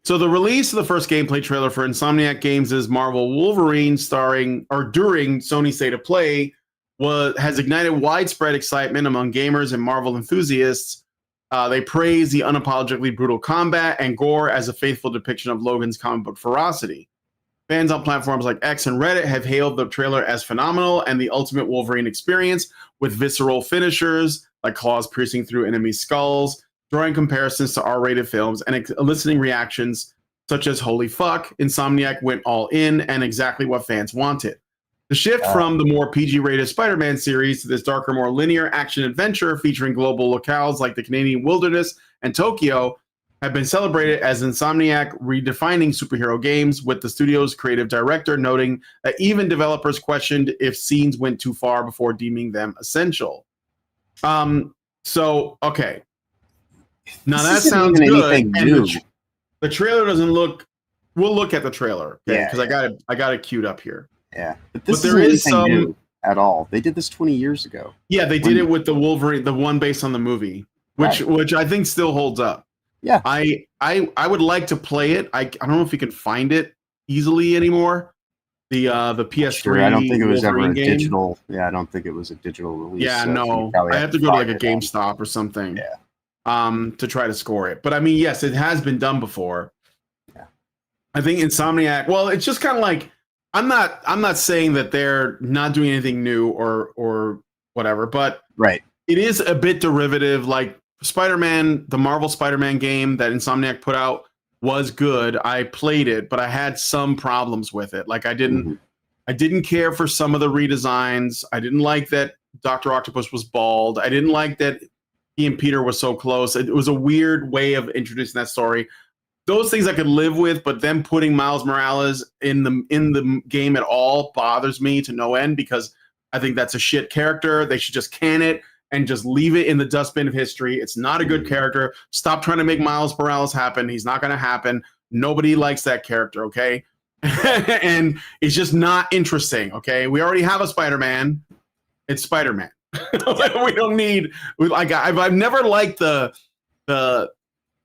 So the release of the first gameplay trailer for Insomniac Games' Marvel Wolverine, during Sony State of Play, has ignited widespread excitement among gamers and Marvel enthusiasts. They praise the unapologetically brutal combat and gore as a faithful depiction of Logan's comic book ferocity. Fans on platforms like X and Reddit have hailed the trailer as phenomenal and the ultimate Wolverine experience, with visceral finishers like claws piercing through enemy skulls, drawing comparisons to R-rated films, and eliciting reactions such as "Holy fuck, Insomniac went all in," and exactly what fans wanted. The shift from the more PG-rated Spider-Man series to this darker, more linear action-adventure featuring global locales like the Canadian wilderness and Tokyo have been celebrated as Insomniac redefining superhero games, with the studio's creative director noting that even developers questioned if scenes went too far before deeming them essential. Okay. Now that sounds good. And the trailer doesn't look. We'll look at the trailer, okay? Because I got it queued up here. Yeah, but there is some new at all. They did this 20 years ago. Yeah, they did it with the Wolverine, the one based on the movie, which I think still holds up. Yeah, I I would like to play it. I don't know if you can find it easily anymore. The PS3. Sure, I don't think it was ever Wolverine a game. digital. Yeah, I don't think it was a digital release. Yeah, so no. probably I have to go to like a find it on- GameStop or something. Yeah. To try to score it. But I mean, yes, it has been done before. Yeah. I think Insomniac. Well, it's just kind of like I'm not saying that they're not doing anything new or whatever, but Right. it is a bit derivative. Like Spider-Man, the Marvel Spider-Man game that Insomniac put out was good. I played it, but I had some problems with it. Like I didn't care for some of the redesigns. I didn't like that Dr. Octopus was bald. I didn't like that he and Peter were so close. It was a weird way of introducing that story. Those things I could live with, but them putting Miles Morales in the game at all bothers me to no end because I think that's a shit character. They should just can it and just leave it in the dustbin of history. It's not a good character. Stop trying to make Miles Morales happen. He's not going to happen. Nobody likes that character, okay? And it's just not interesting, okay? We already have a Spider-Man. It's Spider-Man. We don't need like I've never liked the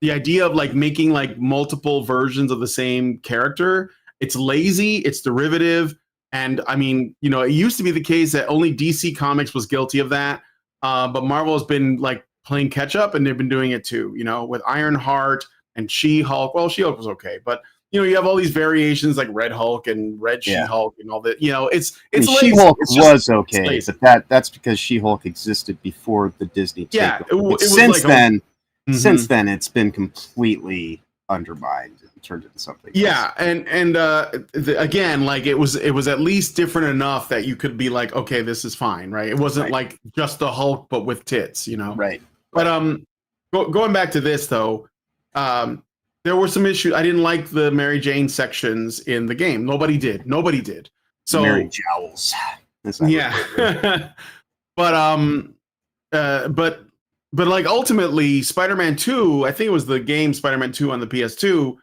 idea of like making like multiple versions of the same character. It's lazy, it's derivative, and I mean, you know, it used to be the case that only DC Comics was guilty of that. But Marvel has been like playing catch up, and they've been doing it too. You know, with Ironheart and She-Hulk. Well, She-Hulk was okay, but you know, you have all these variations like Red Hulk and Red She-Hulk and all that. You know, it's She-Hulk was okay, but that's because She-Hulk existed before the Disney takeover. Yeah, But since then, it's been completely undermined and turned into something. Yeah, and again, like it was at least different enough that you could be like, okay, this is fine, right? It wasn't like just the Hulk but with tits, you know? Right. But going back to this though, there were some issues. I didn't like the Mary Jane sections in the game. Nobody did. So Mary Jowls. Yeah. But like ultimately Spider-Man 2, I think it was the game Spider-Man 2 on the PS2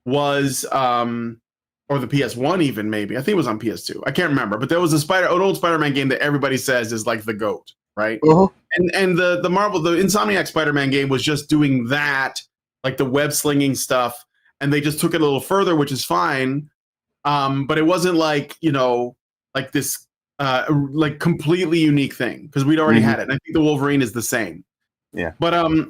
was or the PS1 even maybe. I think it was on PS2. I can't remember, but there was an old Spider-Man game that everybody says is like the GOAT, right? Uh-huh. And the Insomniac Spider-Man game was just doing that, like the web slinging stuff, and they just took it a little further, which is fine. But it wasn't like, you know, like this like completely unique thing because we'd already had it. And I think the Wolverine is the same. Yeah. But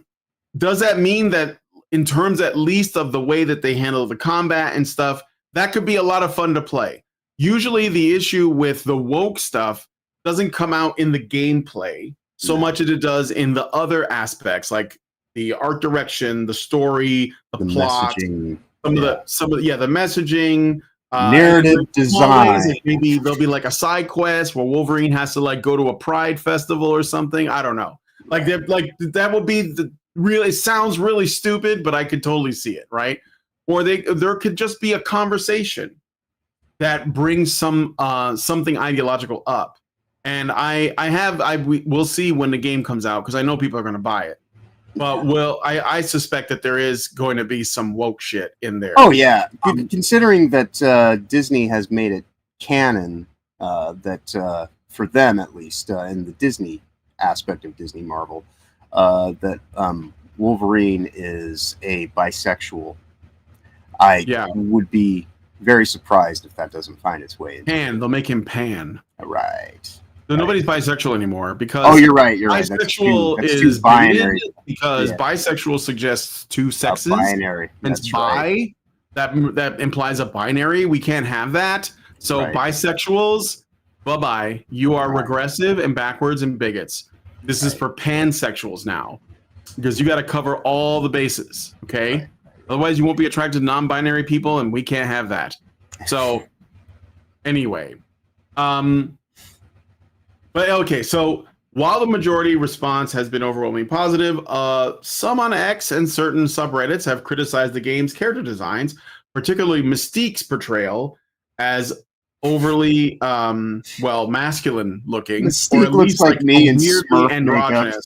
does that mean that in terms at least of the way that they handle the combat and stuff, that could be a lot of fun to play? Usually the issue with the woke stuff doesn't come out in the gameplay so much as it does in the other aspects, like the art direction, the story, the plot, messaging, some of the messaging, narrative design. Maybe there'll be like a side quest where Wolverine has to like go to a pride festival or something. I don't know. Like that would be it sounds really stupid, but I could totally see it, right? Or there could just be a conversation that brings something ideological up. And we'll see when the game comes out because I know people are going to buy it. But I suspect that there is going to be some woke shit in there. Oh yeah, considering that Disney has made it canon that for them at least in the Disney aspect of Disney Marvel that Wolverine is a bisexual. I would be very surprised if that doesn't find its way. They'll make him pan. Right. So nobody's bisexual anymore because you're right. Bisexual that's too binary because bisexual suggests two sexes. Binary. That's bi. That implies a binary. We can't have that. So bisexuals, bye-bye. You are regressive and backwards and bigots. This is for pansexuals now because you got to cover all the bases. Okay. Otherwise, you won't be attracted to non-binary people, and we can't have that. So, anyway, but okay. So while the majority response has been overwhelmingly positive, some on X and certain subreddits have criticized the game's character designs, particularly Mystique's portrayal as overly, masculine looking. Mystique or at least looks like me in Smurf androgynous.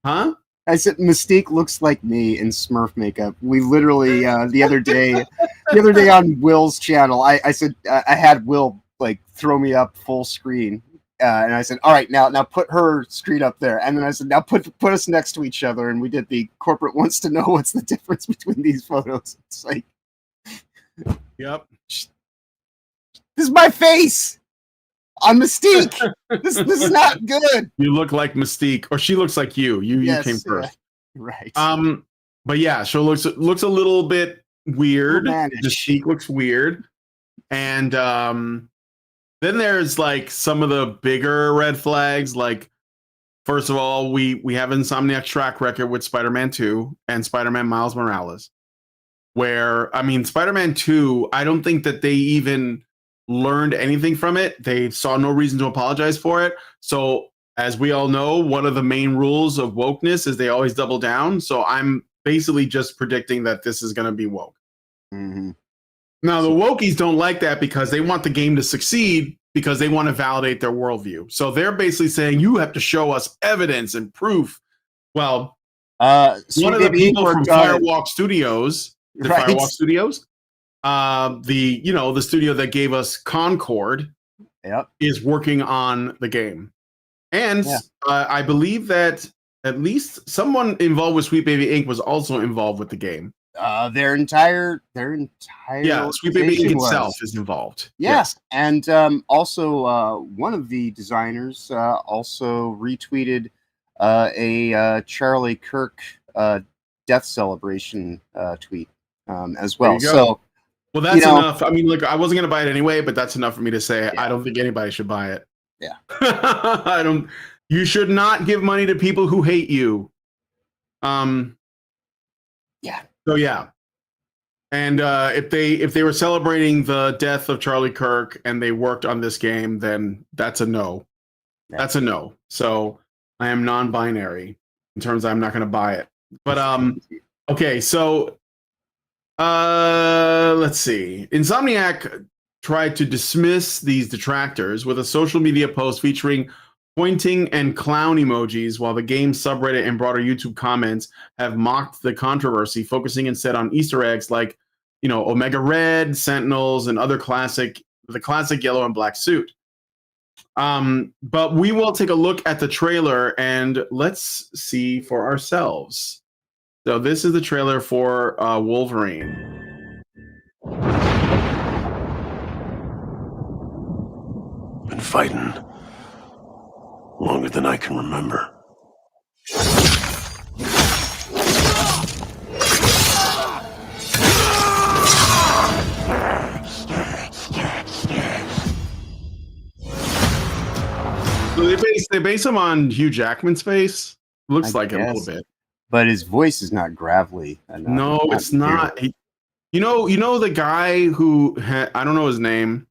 Huh? I said Mystique looks like me in Smurf makeup. We literally the other day on Will's channel, I said I had Will like throw me up full screen, and I said, all right, now put her screen up there. And then I said, now put us next to each other. And we did the corporate wants to know what's the difference between these photos. It's like, Yep. this is my face on Mystique. this is not good. You look like Mystique, or she looks like you. You came first. Right. But yeah, she looks a little bit weird. Mystique looks weird. And then there's like some of the bigger red flags. Like, first of all, we have Insomniac's track record with Spider-Man 2 and Spider-Man Miles Morales. Where, I mean, Spider-Man 2, I don't think that they even learned anything from it. They saw no reason to apologize for it. So, as we all know, one of the main rules of wokeness is they always double down. So, I'm basically just predicting that this is going to be woke. Mm-hmm. Now, the wokies don't like that because they want the game to succeed because they want to validate their worldview. So, they're basically saying, you have to show us evidence and proof. Well, one of the people from Firewalk Studios... Firewalk Studios, the studio that gave us Concord, is working on the game, and I believe that at least someone involved with Sweet Baby Inc. was also involved with the game. Their entire Sweet Baby Inc. itself is involved. Yeah, yes. And also one of the designers also retweeted a Charlie Kirk death celebration tweet. As well. So, well, that's enough. I mean, look, I wasn't going to buy it anyway, but that's enough for me to say I don't think anybody should buy it. Yeah. I don't. You should not give money to people who hate you. Yeah. So yeah. And if they were celebrating the death of Charlie Kirk and they worked on this game, then that's a no. Yeah. That's a no. So I am non-binary in terms of I'm not going to buy it. But okay, so. Let's see. Insomniac tried to dismiss these detractors with a social media post featuring pointing and clown emojis, while the game's subreddit and broader YouTube comments have mocked the controversy, focusing instead on Easter eggs like, Omega Red, Sentinels, and the classic yellow and black suit. But we will take a look at the trailer and let's see for ourselves. So this is the trailer for Wolverine. Been fighting longer than I can remember. So they base him on Hugh Jackman's face. Looks like it a little bit. But his voice is not gravelly enough. No, it's not. You know the guy who I don't know his name,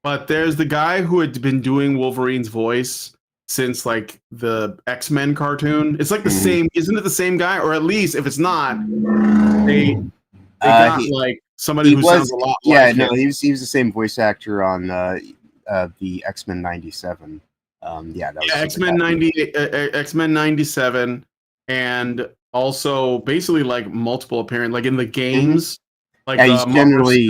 but there's the guy who had been doing Wolverine's voice since like the X-Men cartoon. It's like the same, isn't it the same guy? Or at least if it's not, they got like somebody who sounds a lot like him. He was the same voice actor on the X-Men 97. X-Men 97. And also basically like multiple appearance, like in the games, like he's generally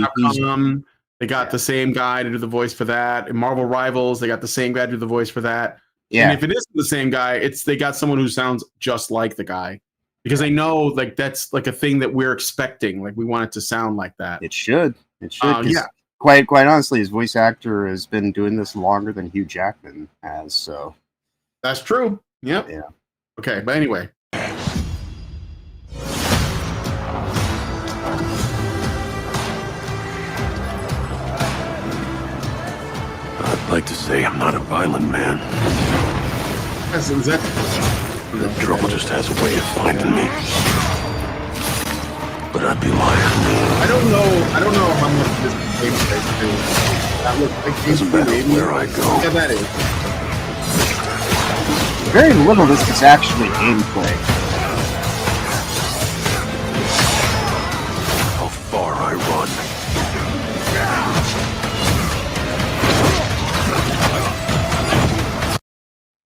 they got the same guy to do the voice for that. In Marvel Rivals, they got the same guy to do the voice for that. Yeah. And if it isn't the same guy, they got someone who sounds just like the guy because they know like that's like a thing that we're expecting. Like we want it to sound like that. It should. Yeah. Quite honestly, his voice actor has been doing this longer than Hugh Jackman has. So that's true. Yep. Yeah. Okay, but anyway. I'd like to say I'm not a violent man. The trouble just has a way of finding me. But I'd be lying. I don't know how much this game plays too. That looks like doesn't matter where I go. Yeah, that is. Very little of this is actually gameplay. How far I run.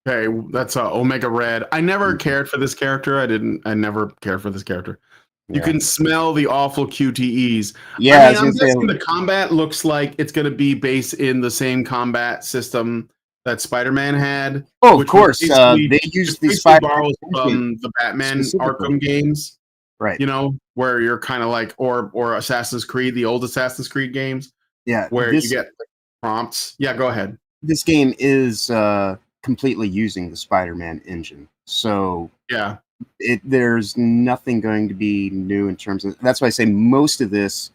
Okay, that's Omega Red. I never cared for this character. I never cared for this character. You can smell the awful QTEs. Yeah, I'm guessing the combat looks like it's going to be based in the same combat system that Spider-Man had. Oh, of which was course. basically- They used the basically Spider borrows from the Batman specifically. Arkham games, right? you know, where you're kind of like, or Assassin's Creed, the old Assassin's Creed games, Yeah, where you get like, prompts. Yeah, go ahead. This game is completely using the Spider-Man engine, so Yeah, there's nothing going to be new in terms of. That's why I say most of this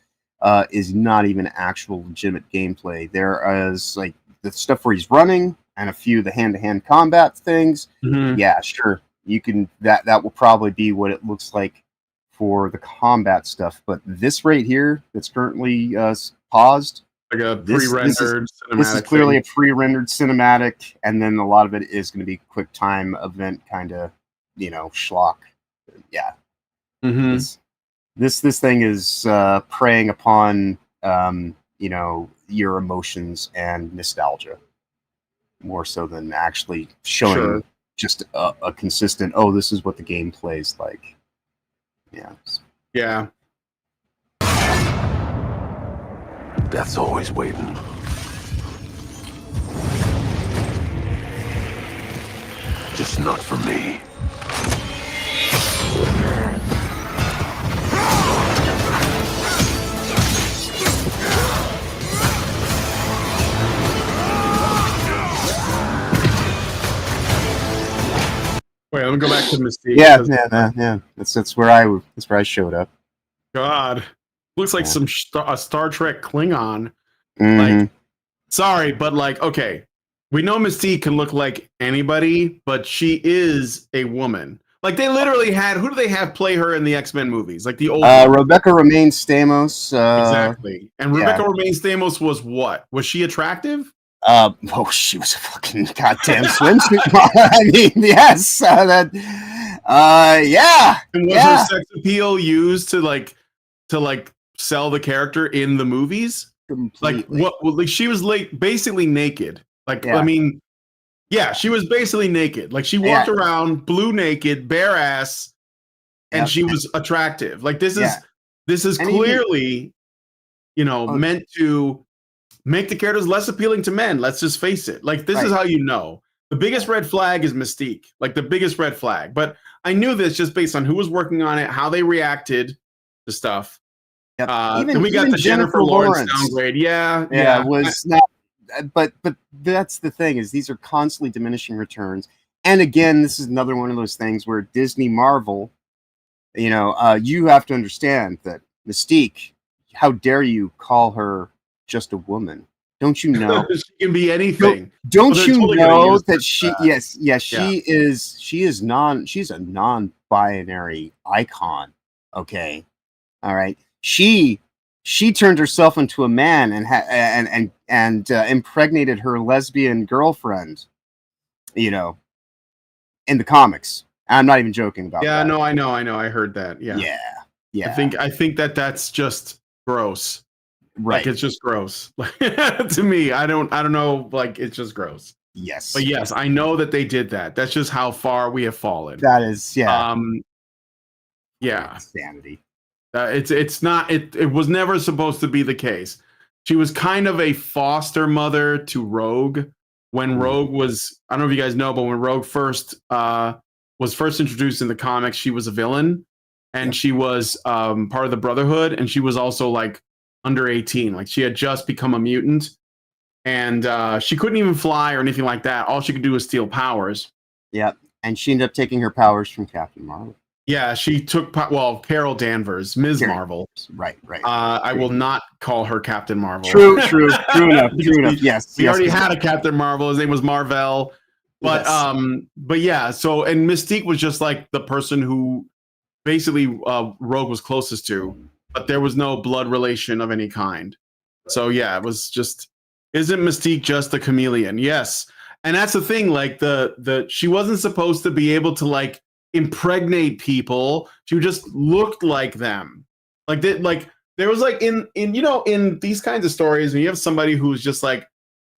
is not even actual legitimate gameplay. There is like the stuff where he's running and a few of the hand-to-hand combat things. Mhm. Yeah, sure, you can. That will probably be what it looks like for the combat stuff. But this right here, that's currently paused. like a This is- pre-rendered cinematic. This is clearly thing. a pre-rendered cinematic, and then a lot of it is going to be quick time event kind of, schlock. Yeah, Mhm. this thing is preying upon your emotions and nostalgia more so than actually showing Sure. just a consistent. Oh, this is what the game plays like. Yeah. Yeah. Death's always waiting. Just not for me. Wait, let me go back to Mystique. Yeah, because- yeah. That's where I showed up. God, looks like Yeah. some a Star Trek Klingon. Mhm. Like, sorry, but like, okay, we know Mystique can look like anybody, but she is a woman. Like, they literally had, who do they have play her in the X-Men movies? Like the old one. Rebecca Romaine Stamos. Exactly. And yeah. Rebecca Romaine Stamos was what? Was she attractive? She was a fucking goddamn swimsuit model. I mean, yes, yeah. And was Yeah. her sex appeal used to sell the character in the movies? Like Completely. what? Well, like she was basically naked. Like Yeah. I mean, yeah, she was basically naked. Like she walked around, blue naked, bare ass, and Yep. she was attractive. Like this is Yeah. this is And even- clearly, meant to make the characters less appealing to men. Let's just face it. Like this is how you know. The biggest red flag is Mystique. Like the biggest red flag. But I knew this just based on who was working on it, how they reacted to stuff. Yep. And we got even the Jennifer Lawrence downgrade. Yeah. was not. But that's the thing, is these are constantly diminishing returns. And again, this is another one of those things where Disney Marvel, you have to understand that Mystique. How dare you call her just a woman? Don't you know? She can be anything. Don't Well, you they're totally gonna know use that this, she? She's a non-binary icon. Okay, all right. She turned herself into a man and impregnated her lesbian girlfriend. In the comics. I'm not even joking about that. No, I know. I heard that. Yeah. Yeah. I think that's just gross. Right. Like it's just gross. To me, I don't know, like it's just gross. Yes. But yes, I know that they did that. That's just how far we have fallen. That is, yeah. Insanity. It's not it was never supposed to be the case. She was kind of a foster mother to Rogue when Rogue was, I don't know if you guys know, but when Rogue was first introduced in the comics, she was a villain and she was part of the Brotherhood, and she was also like under 18. Like she had just become a mutant, and she couldn't even fly or anything like that. All she could do was steal powers. Yeah, and she ended up taking her powers from Captain Marvel. Yeah, she took Carol Danvers, Ms. Marvel. Right. I will not call her Captain Marvel. True enough. Yes, we already had a Captain Marvel. His name was Marvel. But but yeah. So, and Mystique was just like the person who basically Rogue was closest to, but there was no blood relation of any kind. So yeah, it was just, isn't Mystique just a chameleon? Yes, and that's the thing. Like she wasn't supposed to be able to like impregnate people. She just looked like them. Like that. Like there was like in these kinds of stories when you have somebody who's just like,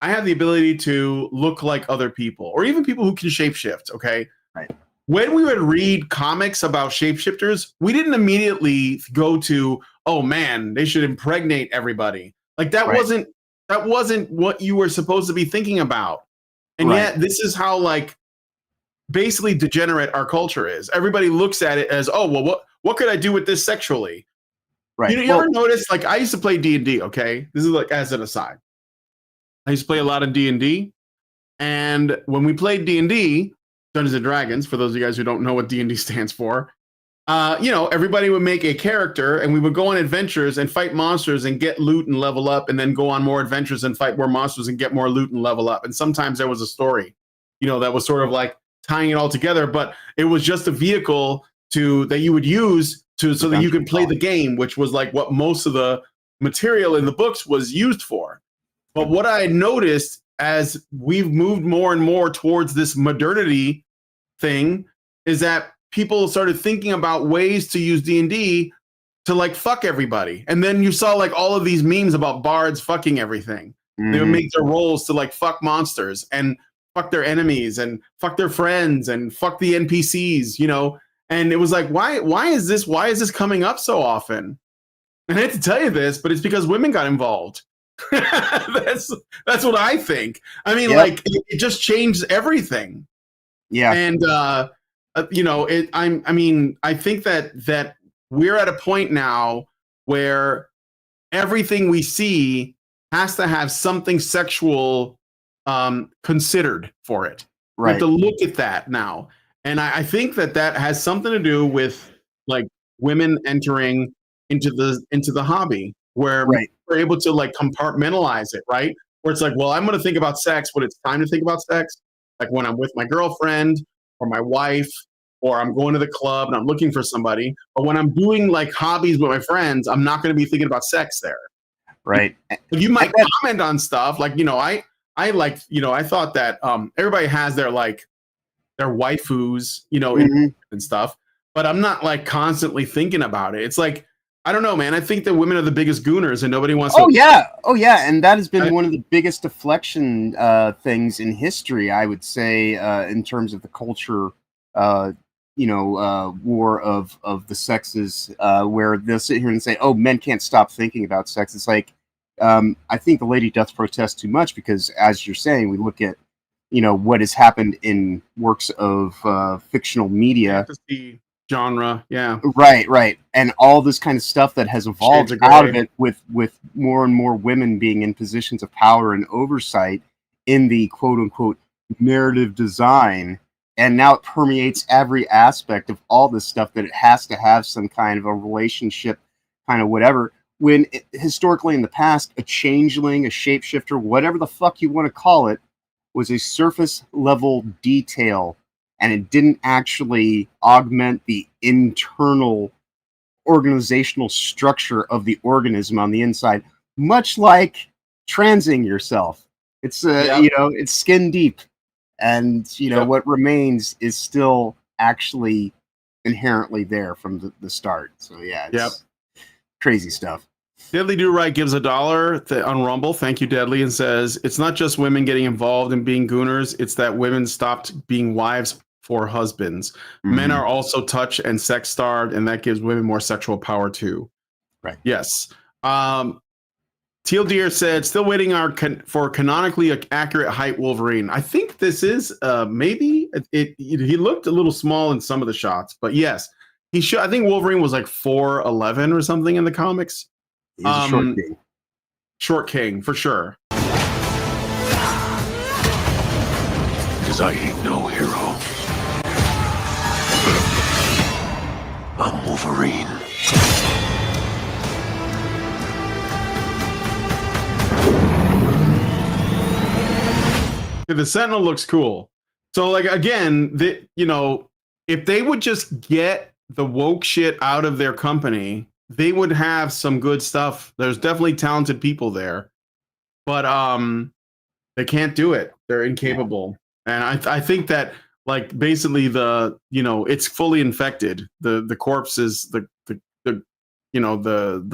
I have the ability to look like other people, or even people who can shapeshift. Okay, right. When we would read comics about shapeshifters, we didn't immediately go to, oh man, they should impregnate everybody. Like that wasn't what you were supposed to be thinking about. And Right. yet this is how like basically degenerate our culture is. Everybody looks at it as, oh, well, what could I do with this sexually? Right. You ever notice, like, I used to play D&D, okay? This is like as an aside. I used to play a lot of D&D, and when we played D&D, Dungeons and Dragons, for those of you guys who don't know what D&D stands for, everybody would make a character, and we would go on adventures and fight monsters and get loot and level up, and then go on more adventures and fight more monsters and get more loot and level up. And sometimes there was a story, that was sort of like tying it all together, but it was just a vehicle that you would use so that you could play the game, which was like what most of the material in the books was used for. But what I noticed as we've moved more and more towards this modernity thing is that people started thinking about ways to use D&D to like fuck everybody. And then you saw like all of these memes about bards fucking everything. They would make their roles to like fuck monsters and fuck their enemies and fuck their friends and fuck the NPCs, And it was like, why is this coming up so often? And I hate to tell you this, but it's because women got involved. That's what I think. I mean, like it just changed everything. Yeah. And I think that we're at a point now where everything we see has to have something sexual considered for it. Right. We have to look at that now. And I think that has something to do with like women entering into the hobby where we're able to like compartmentalize it, right? Where it's like, well, I'm going to think about sex when it's time to think about sex, like when I'm with my girlfriend or my wife, or I'm going to the club and I'm looking for somebody. But when I'm doing like hobbies with my friends, I'm not going to be thinking about sex there. Right. You might comment on stuff like, I thought that everybody has their waifus, and stuff, but I'm not like constantly thinking about it. It's like, I don't know, man. I think that women are the biggest gooners and nobody wants to. Oh yeah. And that has been one of the biggest deflection things in history, I would say, in terms of the culture, war of the sexes, where they'll sit here and say, oh, men can't stop thinking about sex. It's like, I think the lady doth protest too much because, as you're saying, we look at, what has happened in works of fictional media. Fantasy genre, yeah. Right. And all this kind of stuff that has evolved out of it with more and more women being in positions of power and oversight in the quote-unquote narrative design. And now it permeates every aspect of all this stuff that it has to have some kind of a relationship, kind of whatever. When historically in the past, a changeling, a shapeshifter, whatever the fuck you want to call it, was a surface level detail, and it didn't actually augment the internal organizational structure of the organism on the inside, much like transing yourself. It's it's skin deep, and what remains is still actually inherently there from the start. So it's crazy stuff. Deadly Do Right gives $1 on Rumble. Thank you, Deadly, and says it's not just women getting involved in being gooners, it's that women stopped being wives for husbands. Men are also touch and sex starved, and that gives women more sexual power too. Right. Yes. Teal Deer said, still waiting for canonically accurate height Wolverine. I think this is maybe he looked a little small in some of the shots, but yes, he should. I think Wolverine was like 4'11" or something in the comics. He's a short king. Short king, for sure. Because I ain't no hero. I'm Wolverine. The Sentinel looks cool. So, like, again, if they would just get the woke shit out of their company, they would have some good stuff. There's definitely talented people there, but they can't do it. They're incapable. And I think that, like, basically it's fully infected. The corpse is the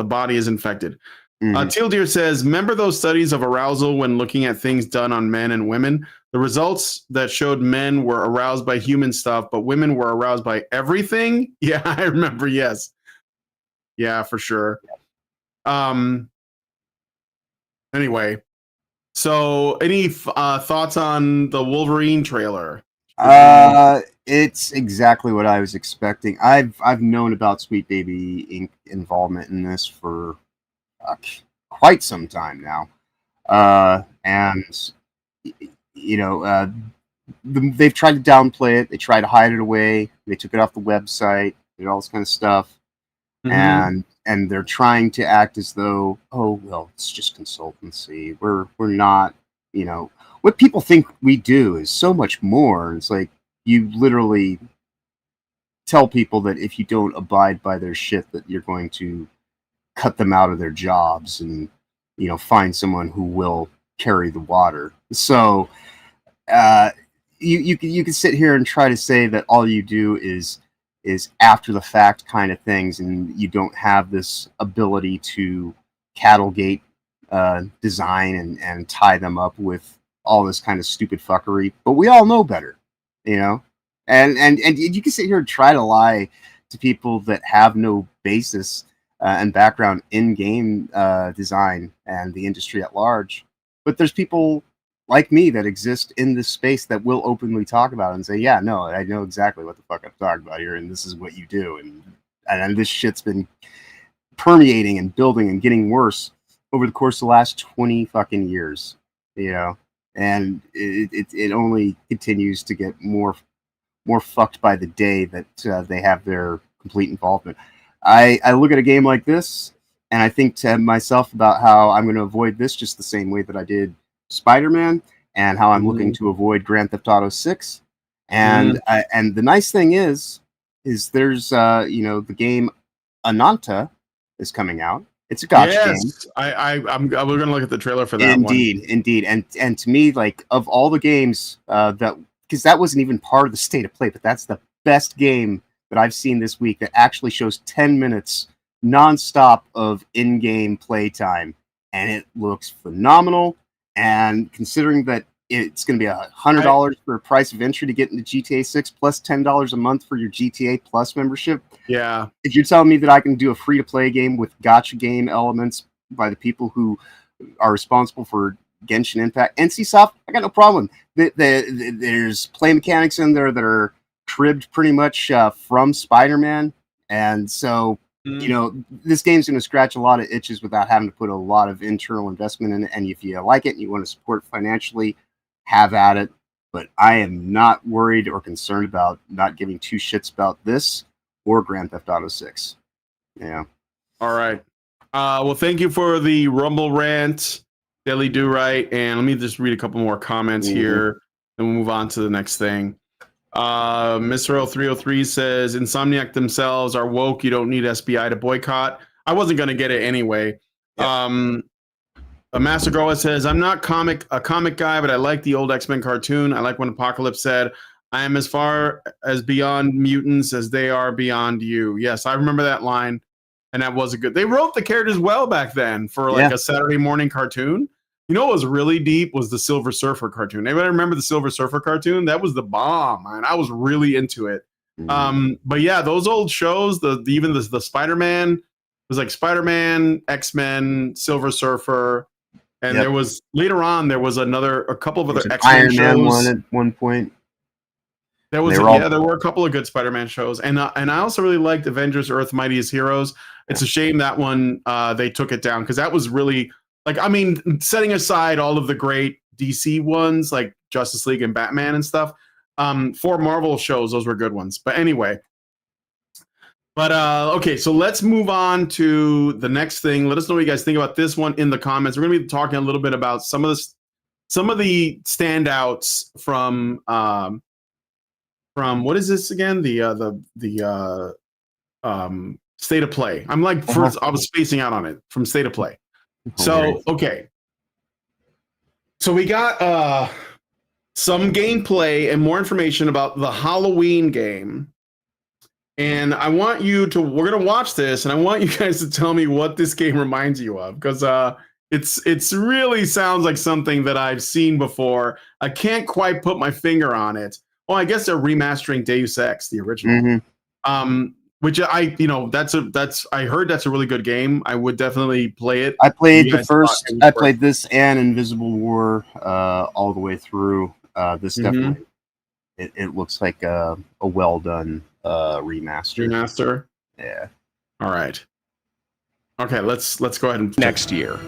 body is infected. Teal Deer says, remember those studies of arousal when looking at things done on men and women? The results that showed men were aroused by human stuff, but women were aroused by everything? Yeah, I remember, yes. Yeah, for sure. Anyway, So, any thoughts on the Wolverine trailer? It's exactly what I was expecting. I've known about Sweet Baby Inc. involvement in this for quite some time now, and you know, they've tried to downplay it. They tried to hide it away. They took it off the website. Did all this kind of stuff, and they're trying to act as though, oh well, it's just consultancy. We're not, you know, what people think we do is so much more. It's like you literally tell people that if you don't abide by their shit, that you're going to cut them out of their jobs and, you know, find someone who will carry the water. So you can sit here and try to say that all you do is after the fact kind of things, and you don't have this ability to cattlegate design and tie them up with all this kind of stupid fuckery. But we all know better, you know, and you can sit here and try to lie to people that have no basis and background in game design and the industry at large. But there's people like me that exist in this space that will openly talk about it and say, yeah, no, I know exactly what the fuck I'm talking about here, and this is what you do, and this shit's been permeating and building and getting worse over the course of the last 20 fucking years, you know, and it only continues to get more fucked by the day that they have their complete involvement. I look at a game like this and I think to myself about how I'm going to avoid this just the same way that I did Spider-Man, and how I'm looking to avoid Grand Theft Auto 6. And and the nice thing is there's you know, the game Ananta is coming out. It's a gotcha game. We're gonna look at the trailer for that. Indeed. And to me, like, of all the games that, because that wasn't even part of the state of play, but that's the best game that I've seen this week that actually shows 10 minutes nonstop of in-game playtime, and it looks phenomenal. And considering that it's going to be $100 for a price of entry to get into GTA 6 plus $10 a month for your GTA Plus membership. Yeah. If you're telling me that I can do a free-to-play game with gotcha game elements by the people who are responsible for Genshin Impact, NCSoft, I got no problem. There's play mechanics in there that are cribbed pretty much from Spider-Man. And so, you know, this game's going to scratch a lot of itches without having to put a lot of internal investment in it. And if you like it and you want to support it financially, have at it. But I am not worried or concerned about not giving two shits about this or Grand Theft Auto 6. Yeah. All right. Well, thank you for the Rumble rant, Daily Do Right. And let me just read a couple more comments here, and we'll move on to the next thing. Mr. 303 says Insomniac themselves are woke. You don't need SBI to boycott. I wasn't going to get it anyway. Yep. Master Goa says, I'm not a comic guy, but I like the old X-Men cartoon. I like when Apocalypse said, I am as far as beyond mutants as they are beyond you. Yes, I remember that line, and that was a good. They wrote the characters well back then for like a Saturday morning cartoon. You know what was really deep was the Silver Surfer cartoon. Anybody remember the Silver Surfer cartoon? That was the bomb, man. I was really into it. But yeah, those old shows, even the Spider-Man, it was like Spider-Man, X-Men, Silver Surfer, and there was later on there was a couple of other X-Men shows. Iron Man one at one point. There were a couple of good Spider-Man shows, and I also really liked Avengers: Earth Mightiest Heroes. It's a shame that one they took it down, because that was really. Like, I mean, setting aside all of the great DC ones, like Justice League and Batman and stuff, for Marvel shows, those were good ones. But anyway. But, okay, so let's move on to the next thing. Let us know what you guys think about this one in the comments. We're going to be talking a little bit about some of the standouts from what is this again? The State of Play. I was spacing out on it from State of Play. So, okay. So we got some gameplay and more information about the Halloween game. And we're going to watch this, and I want you guys to tell me what this game reminds you of, because it's really sounds like something that I've seen before. I can't quite put my finger on it. Oh, I guess they're remastering Deus Ex, the original. which I heard that's a really good game. I would definitely play it. I played this and Invisible War all the way through. This definitely it looks like a well done remaster. Yeah. All right. Okay, let's go ahead and next year.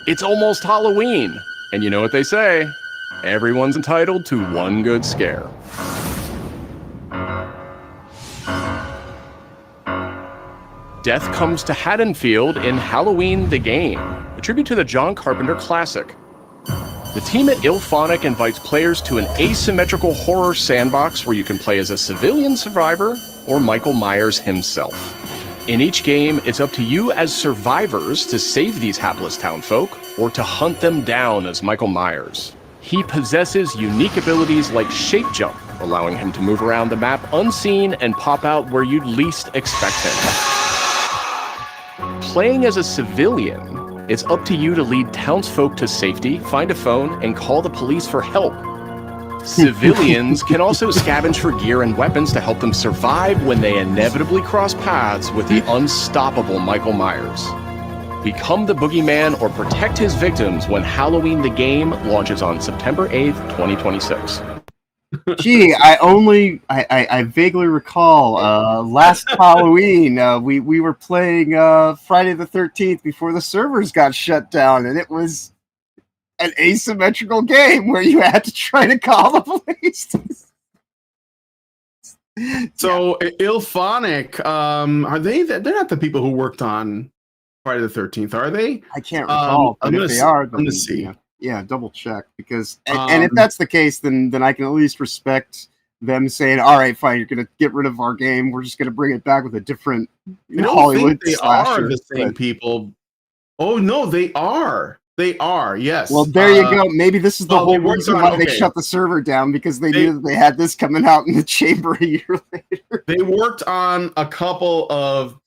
It's almost Halloween, and you know what they say? Everyone's entitled to one good scare. Death comes to Haddonfield in Halloween the Game, a tribute to the John Carpenter classic. The team at IllFonic invites players to an asymmetrical horror sandbox where you can play as a civilian survivor or Michael Myers himself. In each game, it's up to you as survivors to save these hapless townfolk or to hunt them down as Michael Myers. He possesses unique abilities like shape jump, allowing him to move around the map unseen and pop out where you'd least expect him. Playing as a civilian, it's up to you to lead townsfolk to safety, find a phone, and call the police for help. Civilians can also scavenge for gear and weapons to help them survive when they inevitably cross paths with the unstoppable Michael Myers. Become the boogeyman or protect his victims when Halloween the Game launches on September 8th, 2026. Gee, I vaguely recall last Halloween we were playing Friday the 13th before the servers got shut down, and it was an asymmetrical game where you had to try to call the police. So IllFonic, are they? They're not the people who worked on Friday the 13th, are they? I can't recall. But if they are, I'm gonna see. Yeah, double check, because and if that's the case, then I can at least respect them saying, "All right, fine, you're going to get rid of our game. We're just going to bring it back with a different Hollywood they slasher." are the same people. Oh no, they are. They are. Yes. Well, there you go. Maybe this is the whole reason why they shut the server down, because they knew that they had this coming out in the chamber a year later. They worked on a couple of.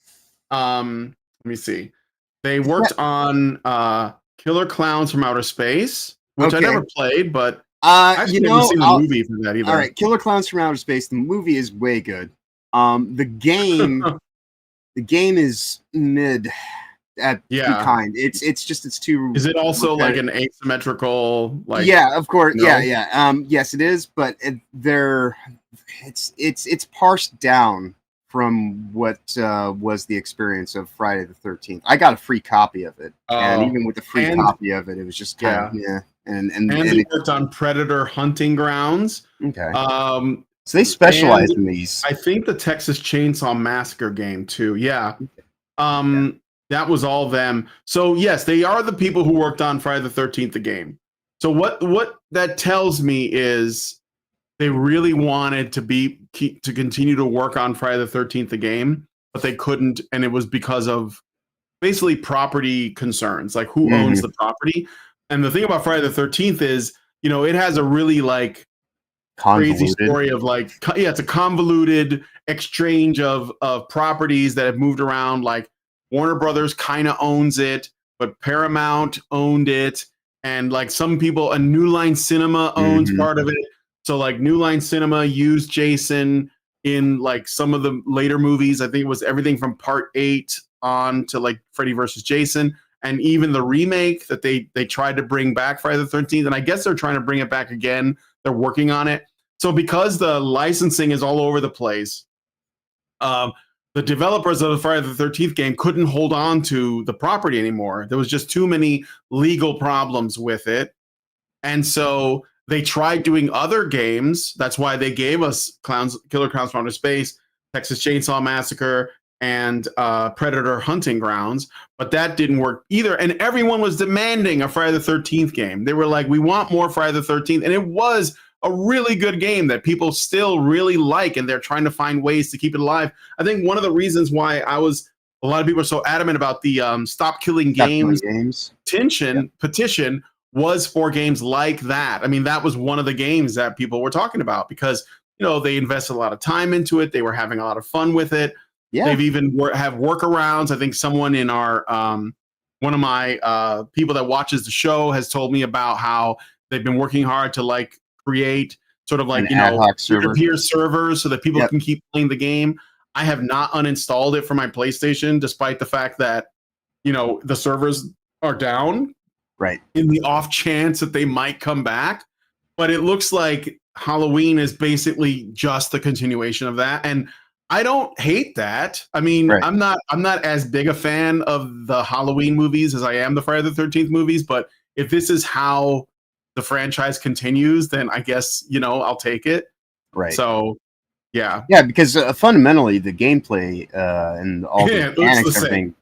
Let me see. They worked on Killer Clowns from Outer Space, which I never played, but I've never seen the movie for that either. All right, Killer Clowns from Outer Space. The movie is way good. The game is mid at be kind. It's too. Is it also like an asymmetrical? Like, yeah, of course. No? Yeah. Yes, it is, but it's parsed down from what was the experience of Friday the 13th. I got a free copy of it, and even with the free copy of it, it was just kind of And they worked on Predator Hunting Grounds. Okay. So they specialize in these. I think the Texas Chainsaw Massacre game too. Yeah. That was all them. So yes, they are the people who worked on Friday the 13th, the game. So what that tells me is they really wanted to continue to work on Friday the 13th, the game, but they couldn't, and it was because of basically property concerns, like who owns the property. And the thing about Friday the 13th is, it has a really like crazy story of like, it's a convoluted exchange of properties that have moved around. Like Warner Brothers kind of owns it, but Paramount owned it. And like some people, a New Line Cinema owns part of it. So like New Line Cinema used Jason in like some of the later movies. I think it was everything from Part 8 on to like Freddy versus Jason. And even the remake that they tried to bring back Friday the 13th. And I guess they're trying to bring it back again. They're working on it. So because the licensing is all over the place, the developers of the Friday the 13th game couldn't hold on to the property anymore. There was just too many legal problems with it. And so they tried doing other games. That's why they gave us Killer Clowns from Outer Space, Texas Chainsaw Massacre, and Predator Hunting Grounds. But that didn't work either. And everyone was demanding a Friday the 13th game. They were like, we want more Friday the 13th. And it was a really good game that people still really like, and they're trying to find ways to keep it alive. I think one of the reasons why a lot of people are so adamant about the Stop Killing Games petition was for games like that. I mean, that was one of the games that people were talking about because, they invested a lot of time into it. They were having a lot of fun with it. Yeah. They've even have workarounds. I think someone in our, one of my people that watches the show has told me about how they've been working hard to like create sort of like, An ad hoc server. peer-to-peer servers so that people Yep. can keep playing the game. I have not uninstalled it for my PlayStation, despite the fact that, the servers are down. Right. In the off chance that they might come back. But it looks like Halloween is basically just the continuation of that. And I don't hate that. I mean, Right. I'm not as big a fan of the Halloween movies as I am the Friday the 13th movies, but if this is how the franchise continues, then I guess, I'll take it. Right. So, yeah. Yeah, because fundamentally the gameplay and all the mechanics, everything,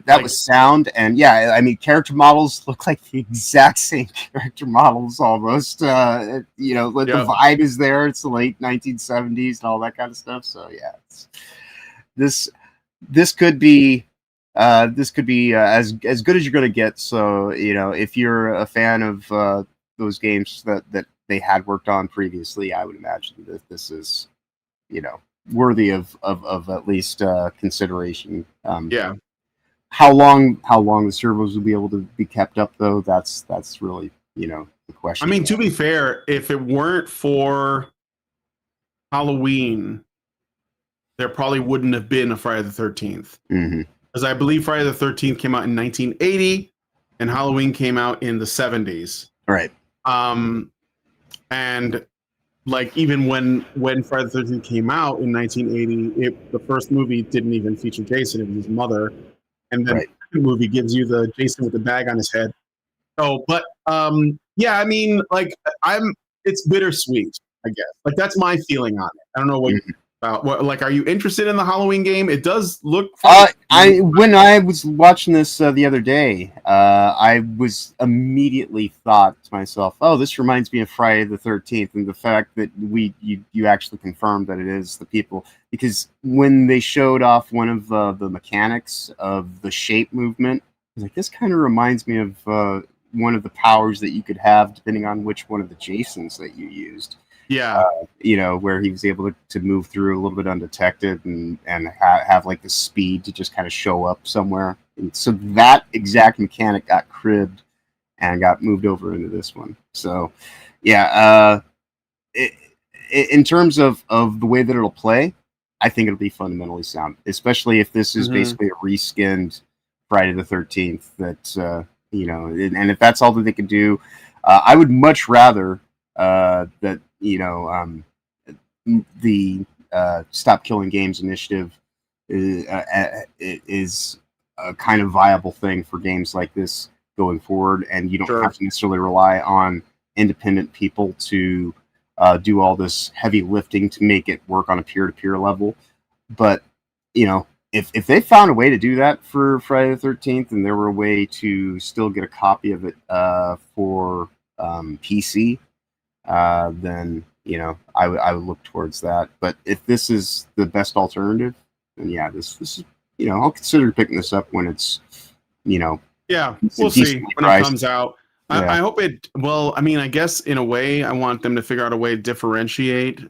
was sound. And yeah, I mean, character models look like the exact same character models almost. The vibe is there. It's the late 1970s and all that kind of stuff. So yeah, this could be as good as you're going to get. So if you're a fan of those games that they had worked on previously, I would imagine that this is worthy of at least consideration. Yeah. How long the servers will be able to be kept up, though, that's really the question. I mean, to be fair, if it weren't for Halloween, there probably wouldn't have been a Friday the 13th. Because I believe Friday the 13th came out in 1980 and Halloween came out in the 70s. Right. And like even when Friday the 13th came out in 1980, the first movie didn't even feature Jason. It was his mother. And then the movie gives you the Jason with the bag on his head. So, but yeah, I mean, like it's bittersweet, I guess. Like that's my feeling on it. I don't know what like, are you interested in the Halloween game? It does look. When I was watching this the other day, I was immediately thought to myself, "Oh, this reminds me of Friday the 13th," and the fact that you actually confirmed that it is the people, because when they showed off one of the mechanics of the shape movement, I was like, "This kind of reminds me of one of the powers that you could have depending on which one of the Jasons that you used." Yeah, where he was able to move through a little bit undetected and have like the speed to just kind of show up somewhere. And so that exact mechanic got cribbed and got moved over into this one. So, yeah, in terms of the way that it'll play, I think it'll be fundamentally sound, especially if this is basically a reskinned Friday the 13th. That and if that's all that they can do, I would much rather that. The Stop Killing Games initiative is a kind of viable thing for games like this going forward, and you don't have to necessarily rely on independent people to do all this heavy lifting to make it work on a peer-to-peer level. But if they found a way to do that for Friday the 13th, and there were a way to still get a copy of it for PC, then I would look towards that. But if this is the best alternative, then yeah, this is I'll consider picking this up when it's yeah, we'll see when it comes out. I hope it. Well, I mean, I guess in a way, I want them to figure out a way to differentiate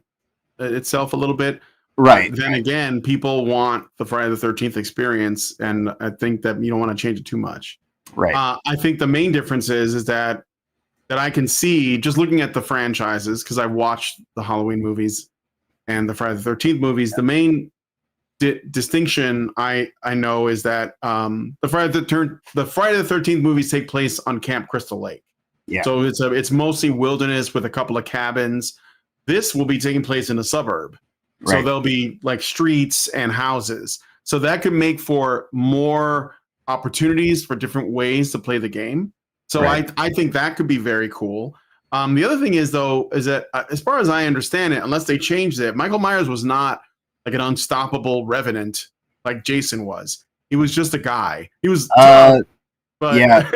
itself a little bit. Right. Then again, people want the Friday the 13th experience, and I think that you don't want to change it too much. Right. I think the main difference is that I can see just looking at the franchises, because I've watched the Halloween movies and the Friday the 13th movies. The main distinction I know is that the Friday the 13th movies take place on Camp Crystal Lake. Yeah. So it's mostly wilderness with a couple of cabins. This will be taking place in a suburb. Right. So there'll be like streets and houses. So that could make for more opportunities for different ways to play the game. So I think that could be very cool. The other thing is, though, is that as far as I understand it, unless they changed it, Michael Myers was not like an unstoppable revenant like Jason was. He was just a guy. He was tough, but yeah.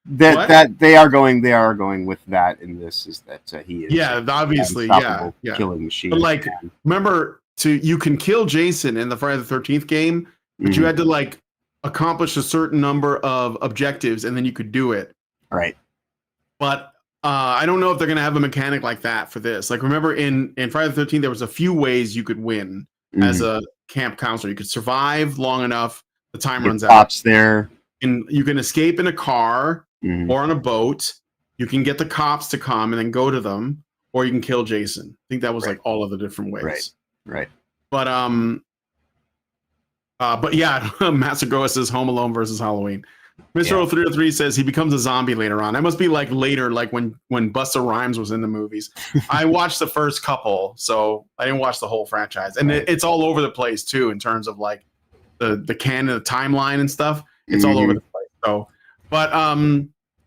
that they are going with that in this, is that he is obviously killing machine. But like, remember, you can kill Jason in the Friday the 13th game, but you had to like accomplish a certain number of objectives and then you could do it. Right. But I don't know if they're going to have a mechanic like that for this. Like, remember in Friday the 13th, there was a few ways you could win as a camp counselor. You could survive long enough, the time runs out. Cops there. And you can escape in a car or on a boat. You can get the cops to come and then go to them. or you can kill Jason. I think that was like all of the different ways. Right. But yeah, Masagoa says Home Alone versus Halloween. Mr. 0303 says he becomes a zombie later on. That must be like later, like when Busta Rhymes was in the movies. I watched the first couple, so I didn't watch the whole franchise. And it's all over the place too in terms of like the canon, the timeline and stuff. It's all over the place. So, but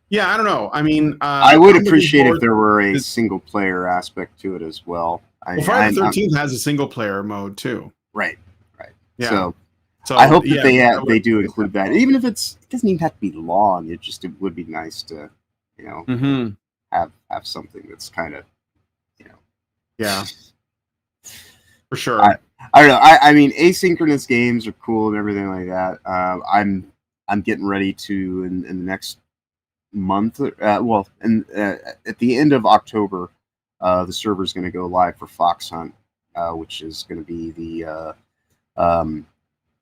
yeah, I don't know. I mean, I would appreciate if there were a single player aspect to it as well. Friday the 13th has a single player mode too. Right. Yeah. So I hope that they do include that, even if it doesn't even have to be long. It would be nice to, have something that's kind of, yeah, for sure. I don't know. I mean, asynchronous games are cool and everything like that. I'm getting ready to in the next month. At the end of October, the server is going to go live for Fox Hunt, which is going to be the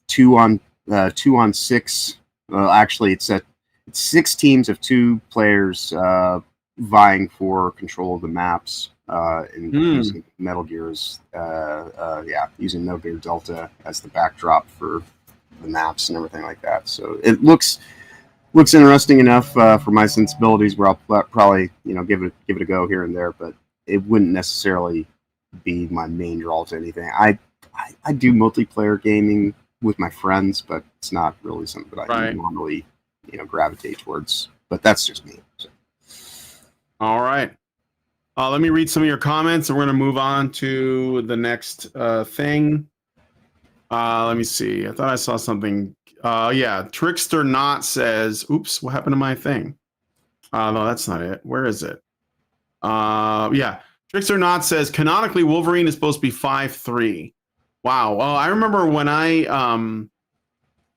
2 on 6. Well, actually, it's 6 teams of 2 players vying for control of the maps using Metal Gear's using Metal Gear Delta as the backdrop for the maps and everything like that. So it looks interesting enough for my sensibilities, where I'll probably give it a go here and there, but it wouldn't necessarily be my main draw to anything. I do multiplayer gaming with my friends, but it's not really something that I normally, gravitate towards. But that's just me. So. All right. Let me read some of your comments, and we're going to move on to the next thing. Let me see. I thought I saw something. Yeah, Trickster Not says, "Oops, what happened to my thing?" No, that's not it. Where is it? Yeah, Trickster Not says canonically Wolverine is supposed to be 5'3". Wow. Well, I remember when I don't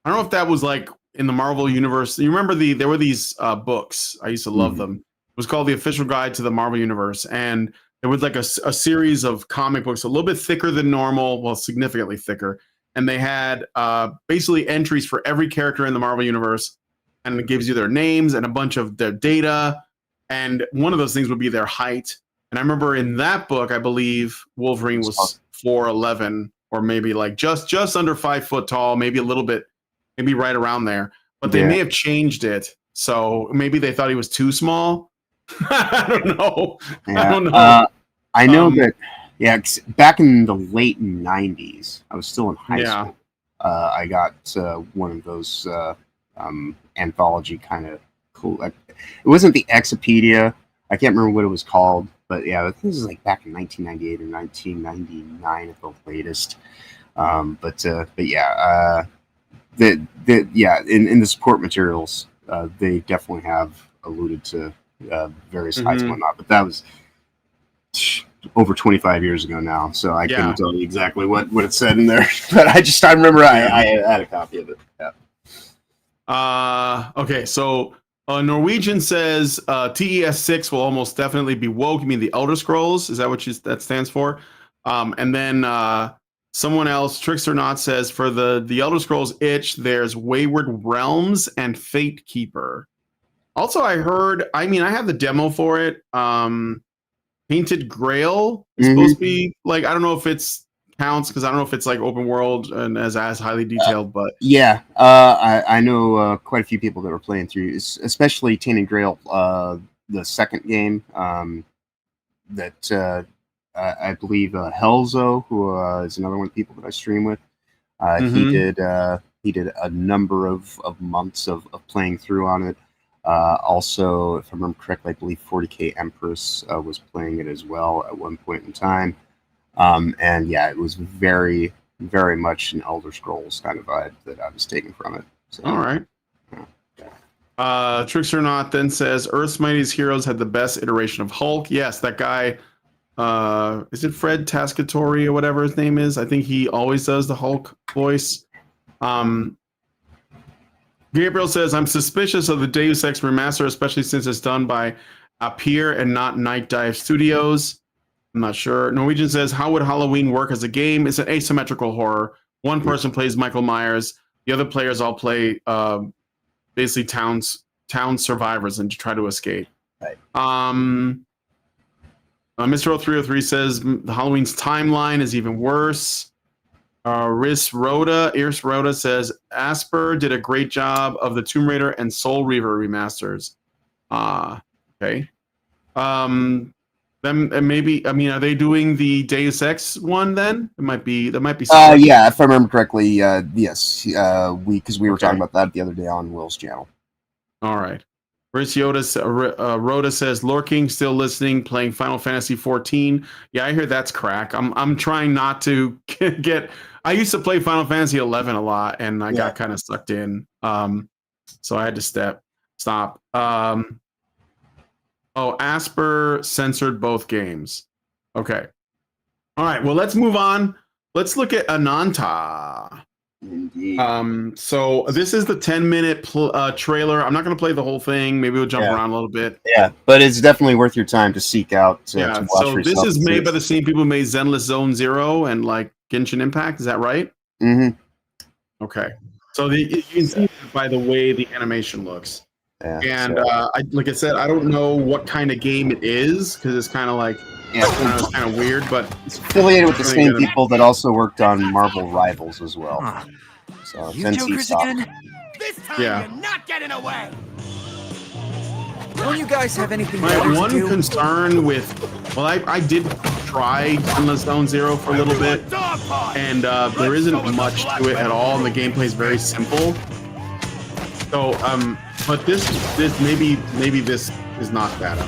know if that was like in the Marvel universe. You remember there were these books. I used to love them. It was called The Official Guide to the Marvel Universe, and it was like a series of comic books, a little bit thicker than normal, well, significantly thicker. And they had basically entries for every character in the Marvel Universe, and it gives you their names and a bunch of their data. And one of those things would be their height. And I remember in that book, I believe Wolverine was 4'11", or maybe like just under 5 foot tall, maybe a little bit, maybe right around there. But they may have changed it, so maybe they thought he was too small. I don't know. Yeah. I don't know. I know that. Yeah, back in the late 90s, I was still in high school. I got one of those anthology kind of cool. It wasn't the Exopedia. I can't remember what it was called, but yeah, this is like back in 1998 or 1999 at the latest. But yeah, in the support materials, they definitely have alluded to various heights and whatnot. But that was over 25 years ago now, so I couldn't tell you exactly what it said in there. But I remember I had a copy of it. Yeah. Okay, so Norwegian says TES6 will almost definitely be woke. You mean the Elder Scrolls? Is that what that stands for? And then someone else, Trickster Not, says for the Elder Scrolls itch, there's Wayward Realms and Fate Keeper. Also, I heard, I have the demo for it. Painted Grail is supposed to be like, I don't know if it's counts, because I don't know if it's like open world and as highly detailed, but I know quite a few people that were playing through, especially Painted Grail, the second game that I believe Helzo, who is another one of the people that I stream with, he did a number of months of playing through on it. Also, if I remember correctly, I believe 40K Empress was playing it as well at one point in time. And yeah, it was very, very much an Elder Scrolls kind of vibe that I was taking from it. So, all right. Trickster Not then says Earth's Mightiest Heroes had the best iteration of Hulk. Yes, that guy, is it Fred Tascatore or whatever his name is? I think he always does the Hulk voice. Gabriel says, I'm suspicious of the Deus Ex remaster, especially since it's done by Appear and not Night Dive Studios. I'm not sure. Norwegian says, how would Halloween work as a game? It's an asymmetrical horror. One person plays Michael Myers. The other players all play basically town survivors and to try to escape. Right. Mr. 0303 says the Halloween's timeline is even worse. Iris Rhoda says Asper did a great job of the Tomb Raider and Soul Reaver remasters. Okay. Then maybe, I mean, are they doing the Deus Ex one then? That might be. Yeah, if I remember correctly, yes. Because we were talking about that the other day on Will's channel. All right. Rhoda says, Lord King still listening, playing Final Fantasy 14. Yeah, I hear that's crack. I'm trying not to get. I used to play Final Fantasy 11 a lot, and I got kind of sucked in. So I had to stop. Asper censored both games. Okay. All right. Well, let's move on. Let's look at Ananta. Indeed. So this is the 10-minute trailer. I'm not going to play the whole thing. Maybe we'll jump around a little bit. Yeah, but it's definitely worth your time to seek out to watch so this is made by the same people who made Zenless Zone Zero and like Genshin Impact. Is that right? Mm-hmm. Okay. So you can see by the way the animation looks. Yeah, and like I said, I don't know what kind of game it is because it's kind of like it's kind of weird, but it's affiliated with the same people that also worked on Marvel Rivals as well. So You jokers again? This time you're not getting away. Don't you guys have anything my better one to do? concern with I did try Zenless Zone Zero for a little bit, and there isn't much to it at all, and the gameplay is very simple. So but this maybe this is not that.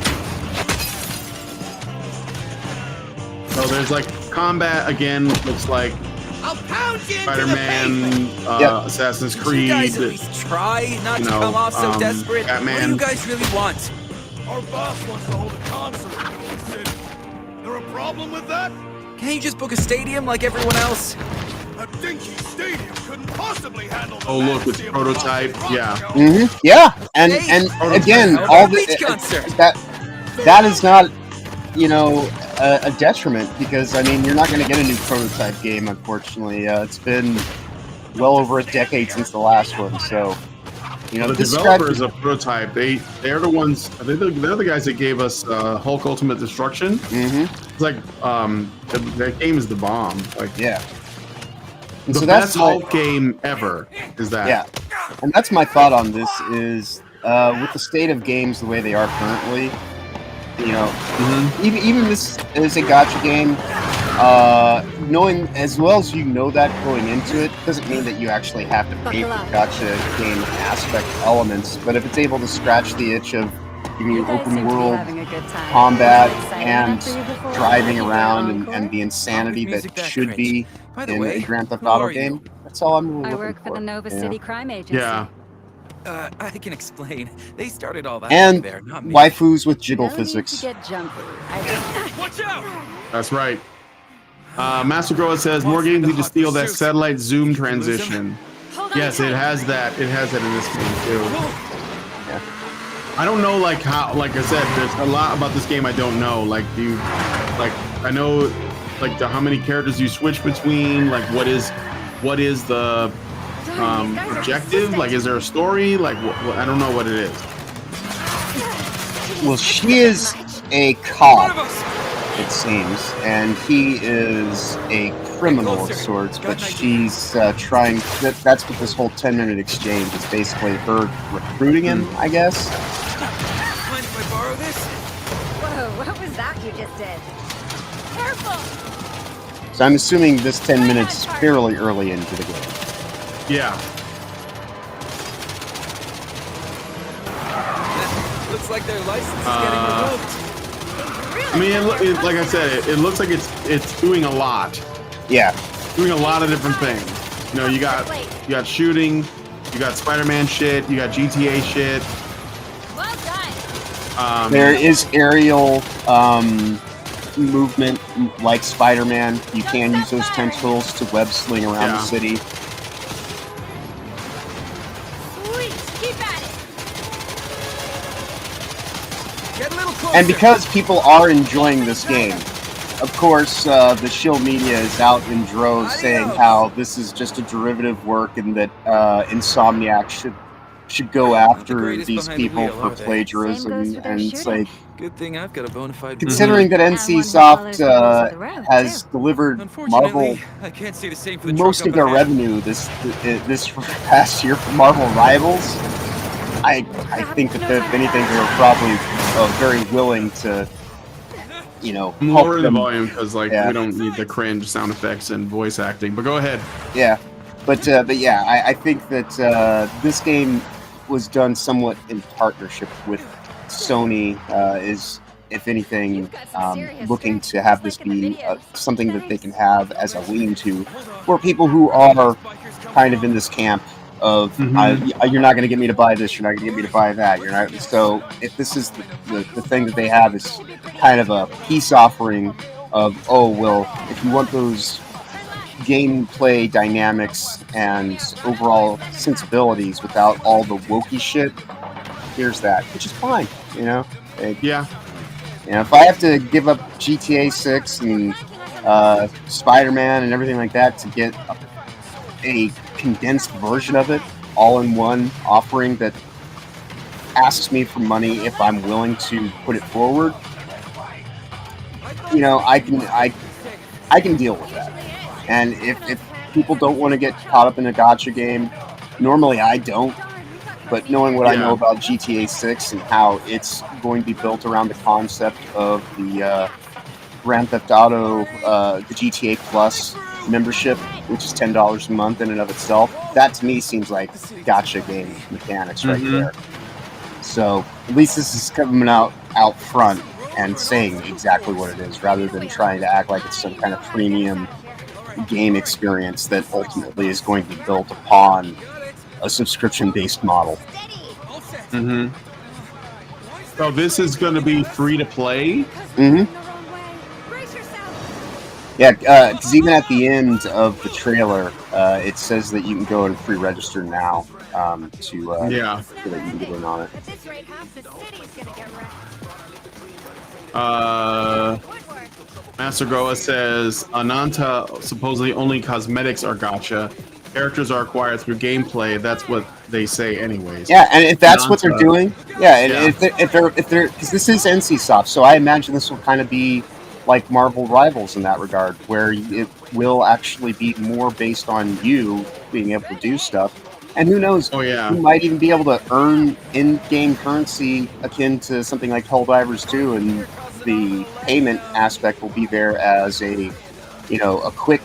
So there's like combat again. Looks like Spider-Man, Assassin's Creed. You guys at least try not to come off so desperate. Batman. What do you guys really want? Our boss wants to hold a concert in the city. There a problem with that? Can't you just book a stadium like everyone else? A dinky stadium couldn't possibly handle the look, it's prototype. Yeah. Mm-hmm. Yeah, and again, all the that is not, a detriment because I mean you're not going to get a new prototype game, unfortunately. It's been well over a decade since the last one, so the developers of prototype, they're the ones. They're the guys that gave us Hulk Ultimate Destruction. Mm-hmm. It's like that game is the bomb. Like and the so best that's Hulk game ever is that. Yeah, and that's my thought on this is with the state of games the way they are currently. Even this is a gacha game. Knowing as well as you know that going into it doesn't mean that you actually have to pay for gacha game aspect elements. But if it's able to scratch the itch of giving you open world combat and driving around and the insanity that should be in a Grand Theft Auto game, that's all I'm really looking for. I work for the Nova City Crime Agency. Yeah. I can explain. They started all that and there, not me. waifus with jiggle physics. Watch out! That's right. Master Grower says more games need to steal that satellite zoom transition. Yes, it has that. It has that in this game too. Yeah. I don't know how. Like I said, there's a lot about this game I don't know. I know how many characters you switch between. Like what is the objective? Like, is there a story? Like, I don't know what it is. Well, she is a cop, it seems, and he is a criminal of sorts, but she's trying. That's what this whole 10-minute exchange is basically her recruiting him, I guess. Mind if I borrow this? Whoa, what was that you just did? Careful! So I'm assuming this 10 minutes is fairly early into the game. Yeah. Looks like their license is getting revoked. I mean, like I said, it looks like it's doing a lot. Yeah. Doing a lot of different things. You got shooting, you got Spider-Man shit, you got GTA shit. Well done. There is aerial movement like Spider-Man. You can use those tentacles to web sling around the city. And because people are enjoying this game, of course, the shill media is out in droves saying how this is just a derivative work and that Insomniac should should go after greatest these behind the people wheel, for are they? plagiarism, and it's like, Good thing I've got a bona fide. considering that NCSoft has delivered Marvel I can't say the same for the most truck of their up ahead. revenue this past year for Marvel Rivals, I think that if anything, they were probably very willing to, you know, lower the volume because we don't need the cringe sound effects and voice acting. But go ahead. Yeah, but yeah, I think that this game was done somewhat in partnership with Sony. Is, if anything, looking to have this be something that they can have as a lean-to for people who are kind of in this camp of you're not going to get me to buy this, you're not going to get me to buy that, you're not. So if this is the thing that they have is kind of a peace offering of, oh well, if you want those gameplay dynamics and overall sensibilities without all the wokey shit, here's that, which is fine, you know. Yeah. You know, if I have to give up GTA 6 and Spider-Man and everything like that to get a condensed version of it, all in one offering that asks me for money if I'm willing to put it forward, you know, I can deal with that. And if people don't want to get caught up in a gacha game, normally I don't, but knowing what I know about GTA 6 and how it's going to be built around the concept of the Grand Theft Auto, the GTA Plus membership, which is $10 a month in and of itself, that to me seems like gacha game mechanics right there. So at least this is coming out front and saying exactly what it is, rather than trying to act like it's some kind of premium game experience that ultimately is going to be built upon a subscription-based model. So this is going to be free to play? Yeah, because even at the end of the trailer, it says that you can go and pre-register now so that you can get in on it. Master Goa says, Ananta, supposedly only cosmetics are gacha. Characters are acquired through gameplay. That's what they say anyways. Yeah, and if that's what they're doing, if they're because this is NCSoft, so I imagine this will kind of be like Marvel Rivals in that regard, where it will actually be more based on you being able to do stuff. And who knows, you might even be able to earn in-game currency akin to something like Helldivers 2, and the payment aspect will be there as a, you know, a quick,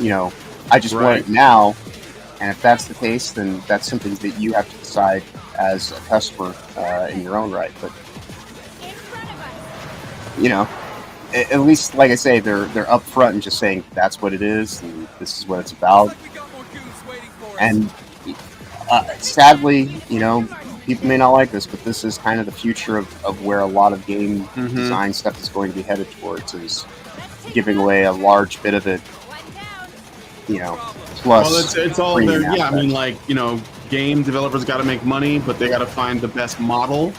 you know, I just want it now. And if that's the case, then that's something that you have to decide as a customer in your own right. But, you know, at least, like I say, they're upfront and just saying that's what it is and this is what it's about. And sadly, you know, people may not like this, but this is kind of the future of where a lot of game design stuff is going to be headed towards, is giving away a large bit of it, you know, plus. Well, it's all there. Yeah, I mean, like, you know, game developers got to make money, but they got to find the best model.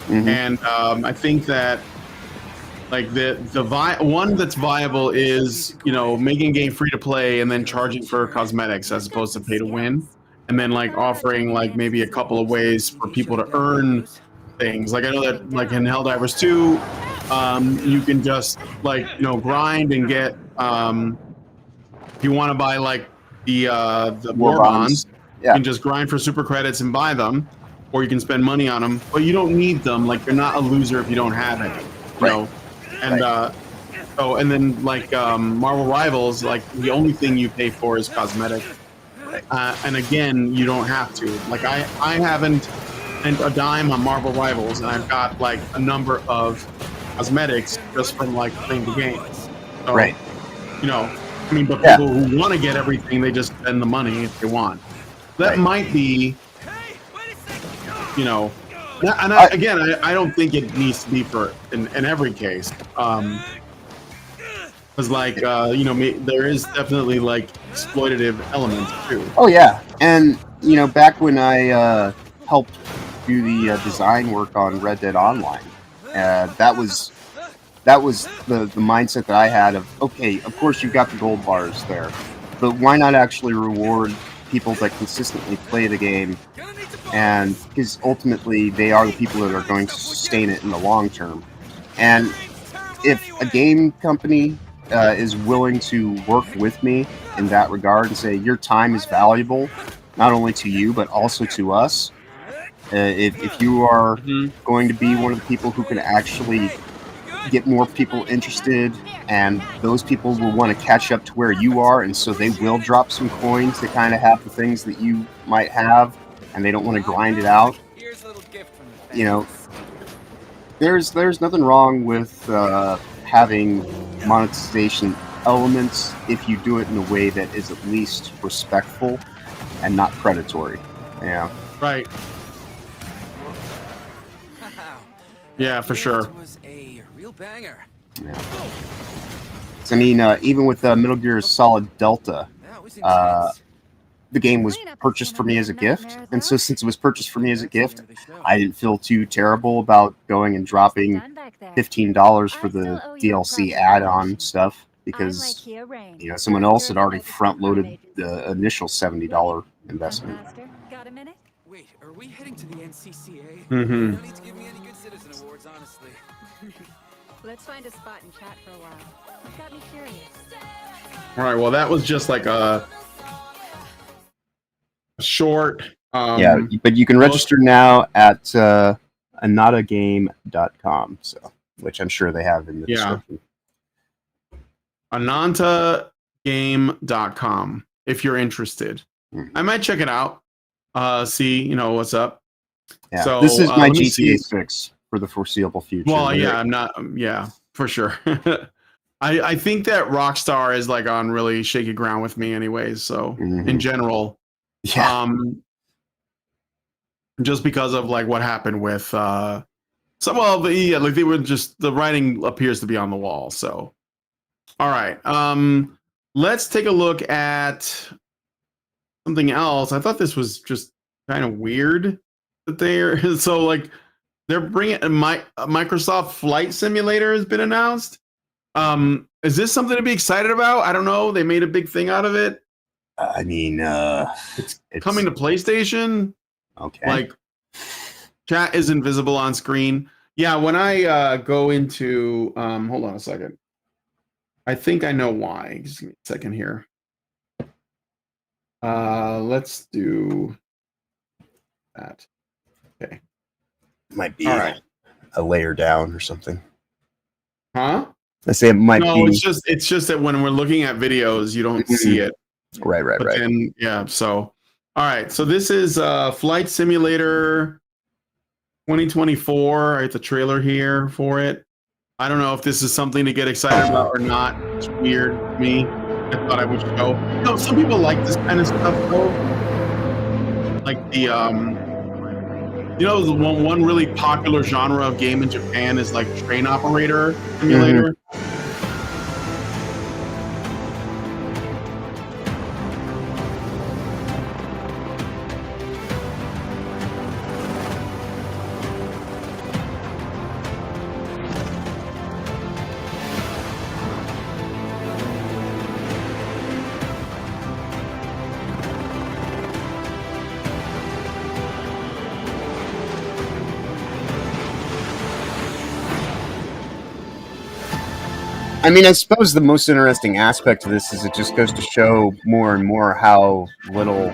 And I think that, like, the one that's viable is, you know, making a game free to play and then charging for cosmetics as opposed to pay to win, and then like offering like maybe a couple of ways for people to earn things. Like I know that like in Helldivers 2, you can just like, you know, grind and get if you want to buy like the war bonds, you can just grind for super credits and buy them, or you can spend money on them, but you don't need them. Like, you're not a loser if you don't have any, you know. And and then like Marvel Rivals, like the only thing you pay for is cosmetic, and again, you don't have to. Like I haven't spent a dime on Marvel Rivals, and I've got like a number of cosmetics just from like playing the game. So, you know, I mean, but people who want to get everything, they just spend the money if they want. That might be, you know. And again, I don't think it needs to be for in every case, because like you know, there is definitely like exploitative elements too. Oh yeah, and you know, back when I helped do the design work on Red Dead Online, that was the mindset that I had of, okay, of course you've got the gold bars there, but why not actually reward people that consistently play the game and because ultimately they are the people that are going to sustain it in the long term. And if a game company is willing to work with me in that regard and say your time is valuable, not only to you but also to us, if you are going to be one of the people who can actually get more people interested, and those people will want to catch up to where you are, and so they will drop some coins to kind of have the things that you might have, and they don't want to grind it out. You know, there's nothing wrong with having monetization elements if you do it in a way that is at least respectful and not predatory. Yeah. Right. Yeah, for sure. Was a real banger. Yeah. So, I mean, even with Metal Gear Solid Delta, the game was purchased for me as a gift, and so since it was purchased for me as a gift, I didn't feel too terrible about going and dropping $15 for the DLC add-on stuff, because you know someone else had already front-loaded the initial $70 investment. Got a minute? Wait, are we heading to the NCCA? Mm-hmm. You don't need to give me any good citizen awards, honestly. Let's find a spot and chat for a while. You've got me curious. All right. Well, that was just like a short. Yeah, but you can register now at anatagame.com, so which I'm sure they have in the description. AnantaGame.com if you're interested. I might check it out. See, what's up. Yeah, so this is my let me GTA see. 6 for the foreseeable future. Well, yeah, I'm not. Yeah, for sure. I think that Rockstar is like on really shaky ground with me, anyways. So in general, just because of like what happened with like they were just, the writing appears to be on the wall. So all right, let's take a look at something else. I thought this was just kind of weird that they're so like they're bringing a Microsoft Flight Simulator has been announced. Is this something to be excited about? I don't know. They made a big thing out of it. I mean, it's coming to PlayStation. Okay. Like, chat is invisible on screen. Yeah, when I go into hold on a second. I think I know why. Just give me a second here. Let's do that. Okay. Might be all right. A layer down or something. Huh? I say it might be. No, it's just that when we're looking at videos, you don't see it. Right. Then, yeah. So, all right. So this is Flight Simulator 2024. Right, the trailer here for it. I don't know if this is something to get excited about or not. It's weird to me. I thought I would show. Some people like this kind of stuff though. Like the the one really popular genre of game in Japan is like train operator simulator. I mean, I suppose the most interesting aspect of this is it just goes to show more and more how little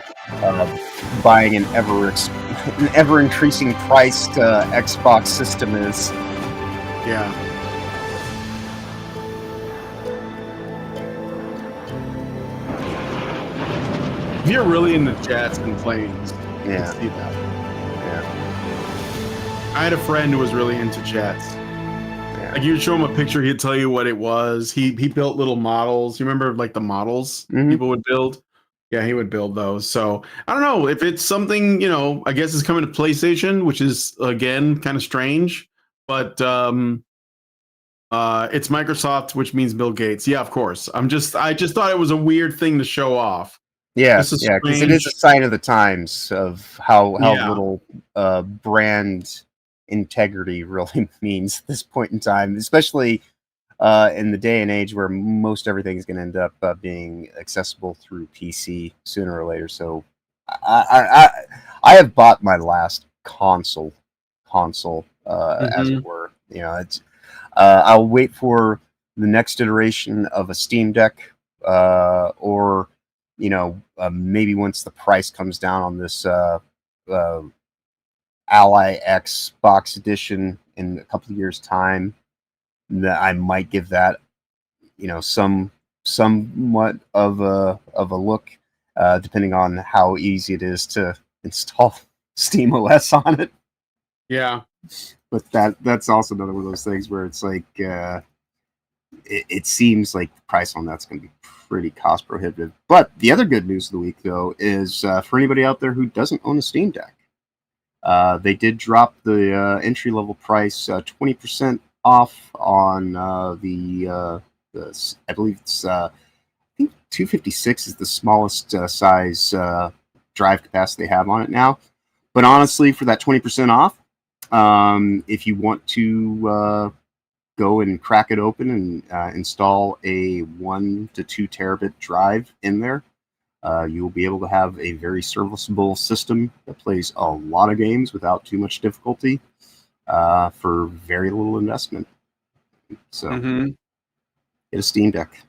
buying an ever increasing priced Xbox system is. Yeah. If you're really into jets and planes, you can see that. Yeah. I had a friend who was really into jets. Like you'd show him a picture, he'd tell you what it was. He built little models. You remember like the models people would build? Yeah, he would build those. So I don't know if it's something, I guess it's coming to PlayStation, which is again kind of strange. But it's Microsoft, which means Bill Gates. Yeah, of course. I just thought it was a weird thing to show off. Yeah, because it is a sign of the times of how little brand integrity really means at this point in time, especially in the day and age where most everything is going to end up being accessible through PC sooner or later. So I I have bought my last console, as it were. You know, it's I'll wait for the next iteration of a Steam Deck, or you know, maybe once the price comes down on this Ally X box edition in a couple of years' time, that I might give that, you know, somewhat of a look, depending on how easy it is to install Steam OS on it. Yeah. But that's also another one of those things where it's like it seems like the price on that's going to be pretty cost prohibitive. But the other good news of the week, though, is for anybody out there who doesn't own a Steam Deck, they did drop the entry level price 20% off on the I believe it's I think 256 is the smallest size drive capacity they have on it now. But honestly, for that 20% off, if you want to go and crack it open and install a 1 to 2 terabit drive in there, you will be able to have a very serviceable system that plays a lot of games without too much difficulty for very little investment. So get a Steam Deck,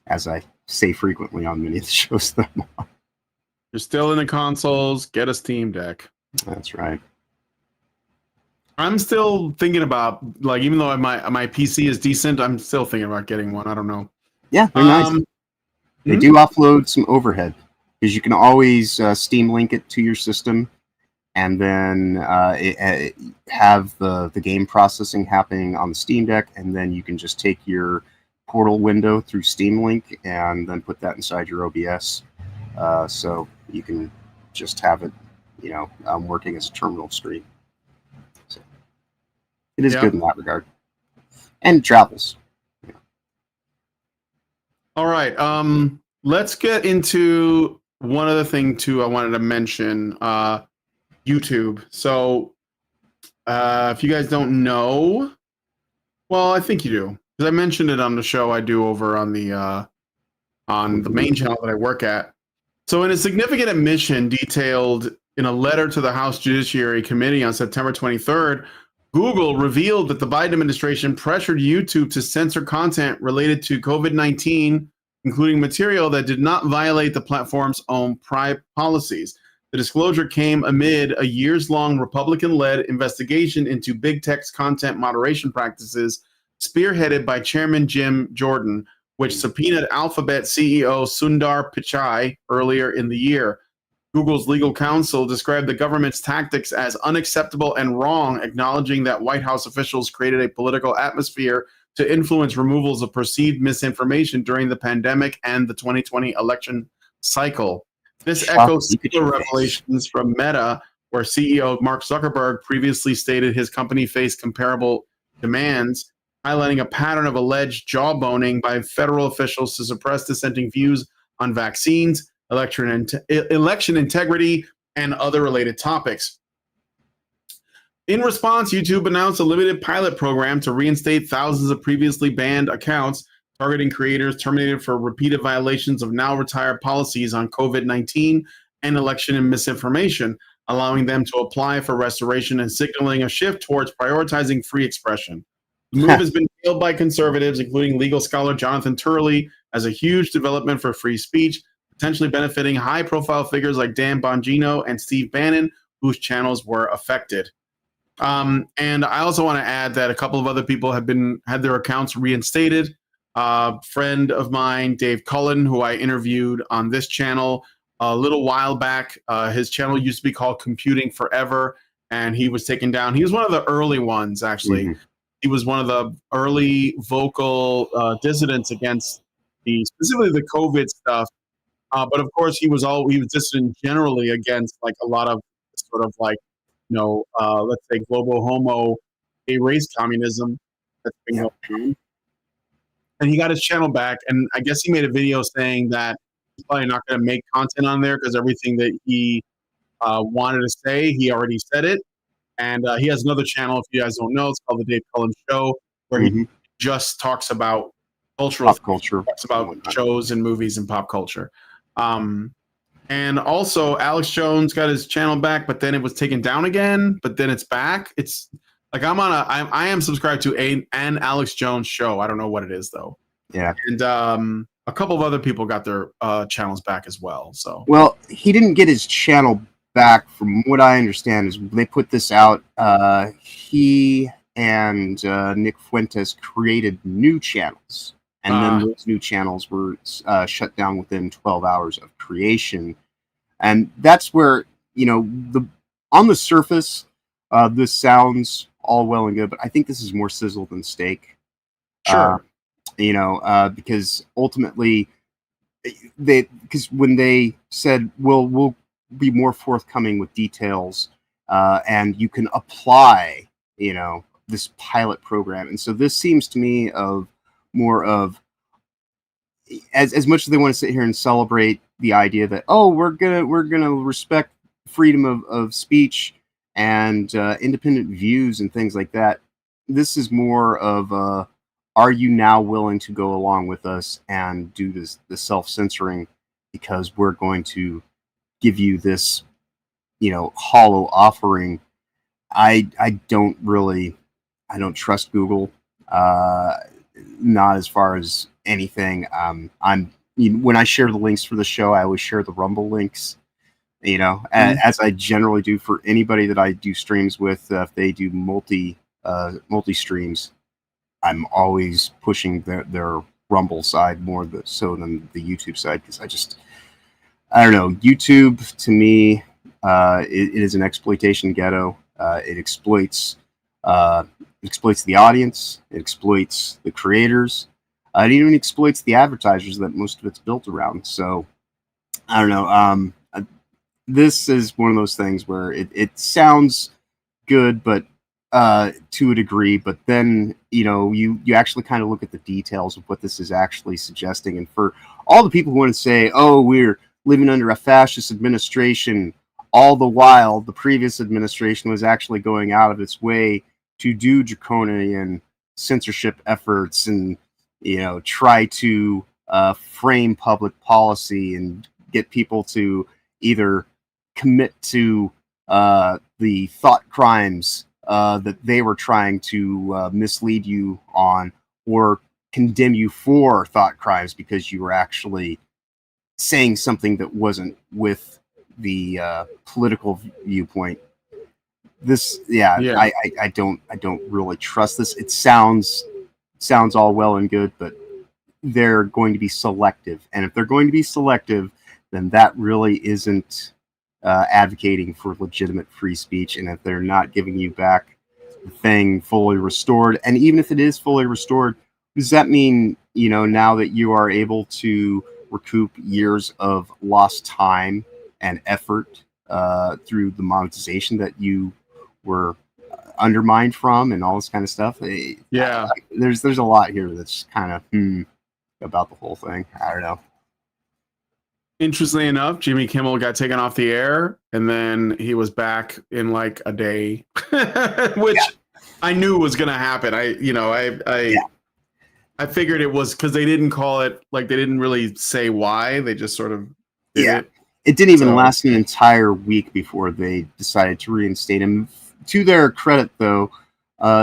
as I say frequently on many of the shows that I'm on. You're still in the consoles, get a Steam Deck. That's right. I'm still thinking about, like, even though my PC is decent, I'm still thinking about getting one. I don't know. Yeah, they're nice. They do offload some overhead, because you can always Steam Link it to your system, and then have the game processing happening on the Steam Deck, and then you can just take your portal window through Steam Link and then put that inside your OBS, so you can just have it, you know, working as a terminal screen. So it is good in that regard, and it travels. All right. Let's get into one other thing too. I wanted to mention YouTube. So if you guys don't know, well, I think you do, because I mentioned it on the show I do over on the main channel that I work at. So in a significant admission detailed in a letter to the House Judiciary Committee on September 23rd, Google revealed that the Biden administration pressured YouTube to censor content related to COVID-19, including material that did not violate the platform's own policies. The disclosure came amid a years-long Republican-led investigation into big tech's content moderation practices, spearheaded by Chairman Jim Jordan, which subpoenaed Alphabet CEO Sundar Pichai earlier in the year. Google's legal counsel described the government's tactics as unacceptable and wrong, acknowledging that White House officials created a political atmosphere to influence removals of perceived misinformation during the pandemic and the 2020 election cycle. This echoes similar revelations from Meta, where CEO Mark Zuckerberg previously stated his company faced comparable demands, highlighting a pattern of alleged jawboning by federal officials to suppress dissenting views on vaccines, election integrity, and other related topics. In response, YouTube announced a limited pilot program to reinstate thousands of previously banned accounts, targeting creators terminated for repeated violations of now retired policies on COVID-19 and election and misinformation, allowing them to apply for restoration and signaling a shift towards prioritizing free expression. The move has been hailed by conservatives, including legal scholar Jonathan Turley, as a huge development for free speech, potentially benefiting high-profile figures like Dan Bongino and Steve Bannon, whose channels were affected. And I also want to add that a couple of other people have had their accounts reinstated. Friend of mine, Dave Cullen, who I interviewed on this channel a little while back, his channel used to be called Computing Forever, and he was taken down. He was one of the early ones, actually. He was one of the early vocal dissidents against specifically the COVID stuff. But of course, he was dissident generally against like a lot of sort of like, you know, let's say global homo, gay race communism that's been going on. And he got his channel back, and I guess he made a video saying that he's probably not going to make content on there because everything that he wanted to say, he already said it. And he has another channel, if you guys don't know, it's called The Dave Cullen Show, where he just talks about cultural pop culture, talks about shows and movies and pop culture. And also, Alex Jones got his channel back, but then it was taken down again. But then it's back. It's like I am subscribed to an Alex Jones show. I don't know what it is though. Yeah. And a couple of other people got their channels back as well. So well, he didn't get his channel back. From what I understand, is they put this out. He and Nick Fuentes created new channels. And then those new channels were shut down within 12 hours of creation. And that's where, on the surface, this sounds all well and good, but I think this is more sizzle than steak. Sure. Because ultimately, because when they said, we'll be more forthcoming with details, and you can apply, this pilot program. And so this seems to me of more of, as much as they want to sit here and celebrate the idea that, we're gonna respect freedom of speech and independent views and things like that. This is more of are you now willing to go along with us and do the self-censoring, because we're going to give you this hollow offering. I don't trust Google, not as far as anything. When I share the links for the show, I always share the Rumble links, as I generally do for anybody that I do streams with. If they do multi streams, I'm always pushing their Rumble side more so than the YouTube side, because I don't know. YouTube, to me, it is an exploitation ghetto. It exploits the audience. It exploits the creators. It even exploits the advertisers that most of it's built around. So, I don't know. This is one of those things where it sounds good, but to a degree. But then, you actually kind of look at the details of what this is actually suggesting. And for all the people who want to say, we're living under a fascist administration, all the while the previous administration was actually going out of its way to do draconian censorship efforts and try to frame public policy and get people to either commit to the thought crimes that they were trying to mislead you on, or condemn you for thought crimes because you were actually saying something that wasn't with the political viewpoint. I don't really trust this. It sounds all well and good, but they're going to be selective. And if they're going to be selective, then that really isn't advocating for legitimate free speech. And if they're not giving you back the thing fully restored, and even if it is fully restored, does that mean, now that you are able to recoup years of lost time and effort through the monetization that you were undermined from and all this kind of stuff? There's a lot here that's kind of about the whole thing. I don't know. Interestingly enough, Jimmy Kimmel got taken off the air, and then he was back in like a day, which I knew was going to happen. I figured it was because they didn't call it, like they didn't really say why. They just sort of did it. It didn't even last an entire week before they decided to reinstate him. To their credit, though,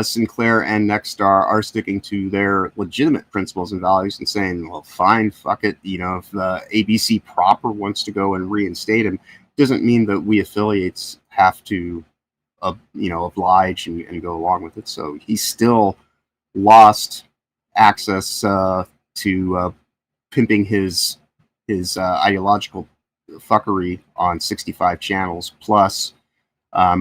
Sinclair and Nexstar are sticking to their legitimate principles and values and saying, well, fine, fuck it. If the ABC proper wants to go and reinstate him, doesn't mean that we affiliates have to, oblige and go along with it. So he still lost access to pimping his ideological fuckery on 65 channels plus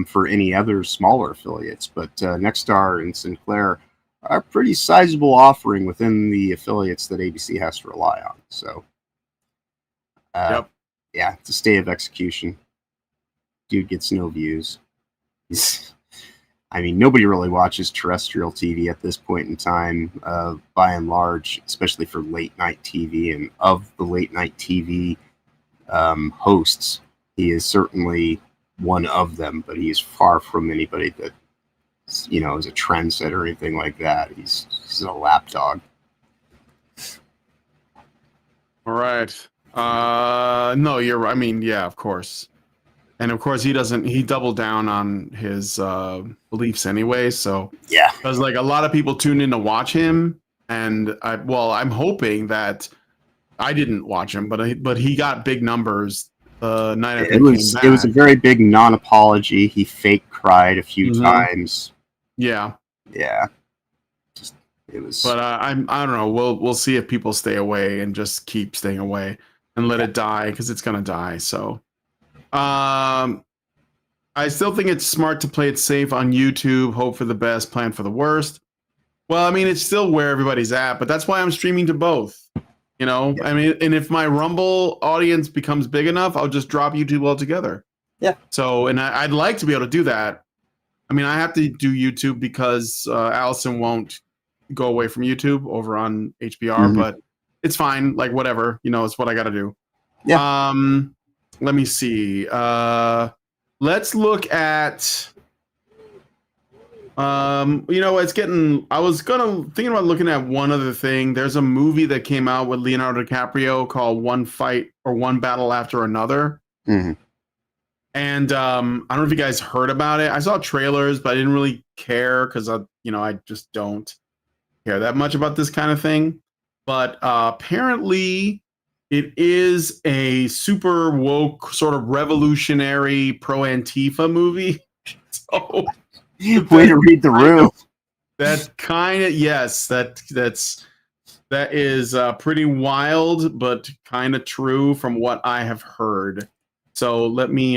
for any other smaller affiliates. But Nexstar and Sinclair are a pretty sizable offering within the affiliates that ABC has to rely on. So it's a state of execution. Dude gets no views. Nobody really watches terrestrial TV at this point in time, by and large, especially for late night TV. And of the late night TV hosts, he is certainly one of them, but he is far from anybody that is a trendsetter or anything like that. He's a lapdog. All right. No, you're right. I mean, yeah, of course. And of course, he doubled down on his beliefs anyway. So, yeah. Because like a lot of people tuned in to watch him. And I'm hoping that I didn't watch him, but he got big numbers the night after it was a very big non-apology. He fake cried a few times. Yeah. Yeah. It was. But I don't know. We'll see if people stay away and just keep staying away and let it die because it's gonna die. So, I still think it's smart to play it safe on YouTube. Hope for the best, plan for the worst. Well, I mean, it's still where everybody's at, but that's why I'm streaming to both. You know, I mean, and if my Rumble audience becomes big enough, I'll just drop YouTube altogether. Yeah. So, and I'd like to be able to do that. I mean, I have to do YouTube because Allison won't go away from YouTube over on HBR, but it's fine. Like, whatever. You know, it's what I got to do. Yeah. Let me see. Let's look at. You know, it's getting. I was thinking about looking at one other thing. There's a movie that came out with Leonardo DiCaprio called One Fight or One Battle After Another. Mm-hmm. And I don't know if you guys heard about it. I saw trailers, but I didn't really care because I just don't care that much about this kind of thing. But apparently, it is a super woke, sort of revolutionary pro-Antifa movie. So. Way to read the room. That kind of yes, that is pretty wild, but kind of true from what I have heard. So let me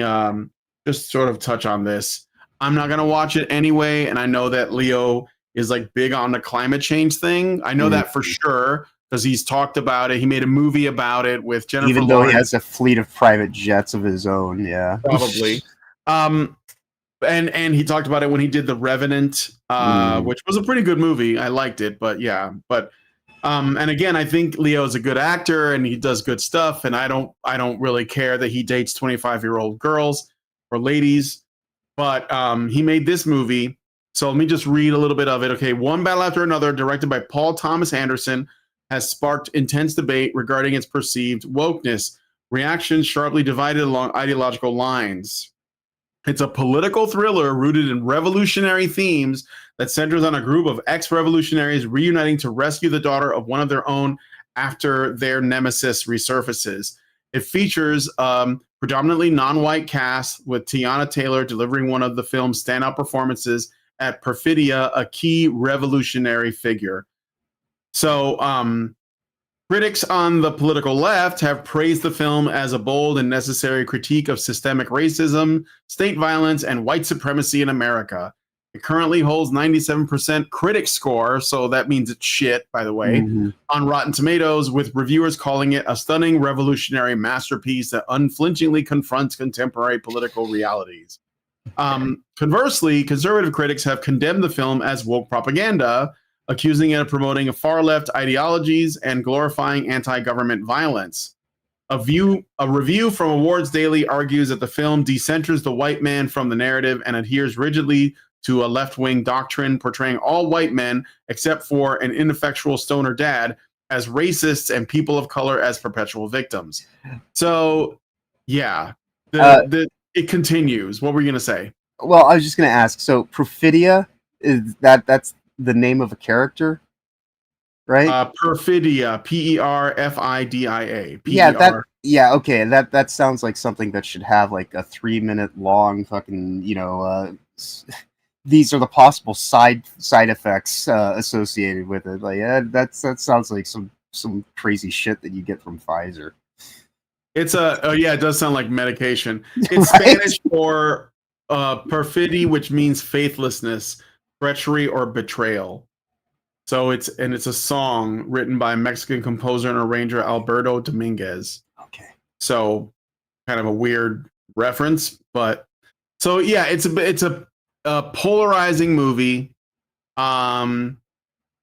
just sort of touch on this. I'm not gonna watch it anyway, and I know that Leo is like big on the climate change thing. I know that for sure because he's talked about it. He made a movie about it with Jennifer. Even though Lawrence. He has a fleet of private jets of his own, yeah, probably. And he talked about it when he did The Revenant, which was a pretty good movie. I liked it, but yeah. But and again, I think Leo is a good actor and he does good stuff. And I don't really care that he dates 25-year-old girls or ladies. But he made this movie. So let me just read a little bit of it. Okay, One Battle After Another, directed by Paul Thomas Anderson, has sparked intense debate regarding its perceived wokeness. Reactions sharply divided along ideological lines. It's a political thriller rooted in revolutionary themes that centers on a group of ex-revolutionaries reuniting to rescue the daughter of one of their own after their nemesis resurfaces. It features predominantly non-white cast, with Tiana Taylor delivering one of the film's standout performances at Perfidia, a key revolutionary figure. So, critics on the political left have praised the film as a bold and necessary critique of systemic racism, state violence, and white supremacy in America. It currently holds 97% critic score, so that means it's shit, by the way, on Rotten Tomatoes, with reviewers calling it a stunning revolutionary masterpiece that unflinchingly confronts contemporary political realities. Conversely, conservative critics have condemned the film as woke propaganda, accusing it of promoting far-left ideologies and glorifying anti-government violence. A review from Awards Daily argues that the film decenters the white man from the narrative and adheres rigidly to a left-wing doctrine portraying all white men, except for an ineffectual stoner dad, as racists and people of color as perpetual victims. So, yeah, it continues. What were you going to say? Well, I was just going to ask, so Perfidia, that's the name of a character, right? Perfidia, Perfidia. Yeah, okay. That sounds like something that should have like a 3-minute long fucking, these are the possible side effects associated with it. Like that sounds like some crazy shit that you get from Pfizer. It's it does sound like medication. It's right? Spanish for perfidy, which means faithlessness, treachery, or betrayal. So it's a song written by Mexican composer and arranger Alberto Dominguez. Okay. So kind of a weird reference, but so yeah, it's a polarizing movie, and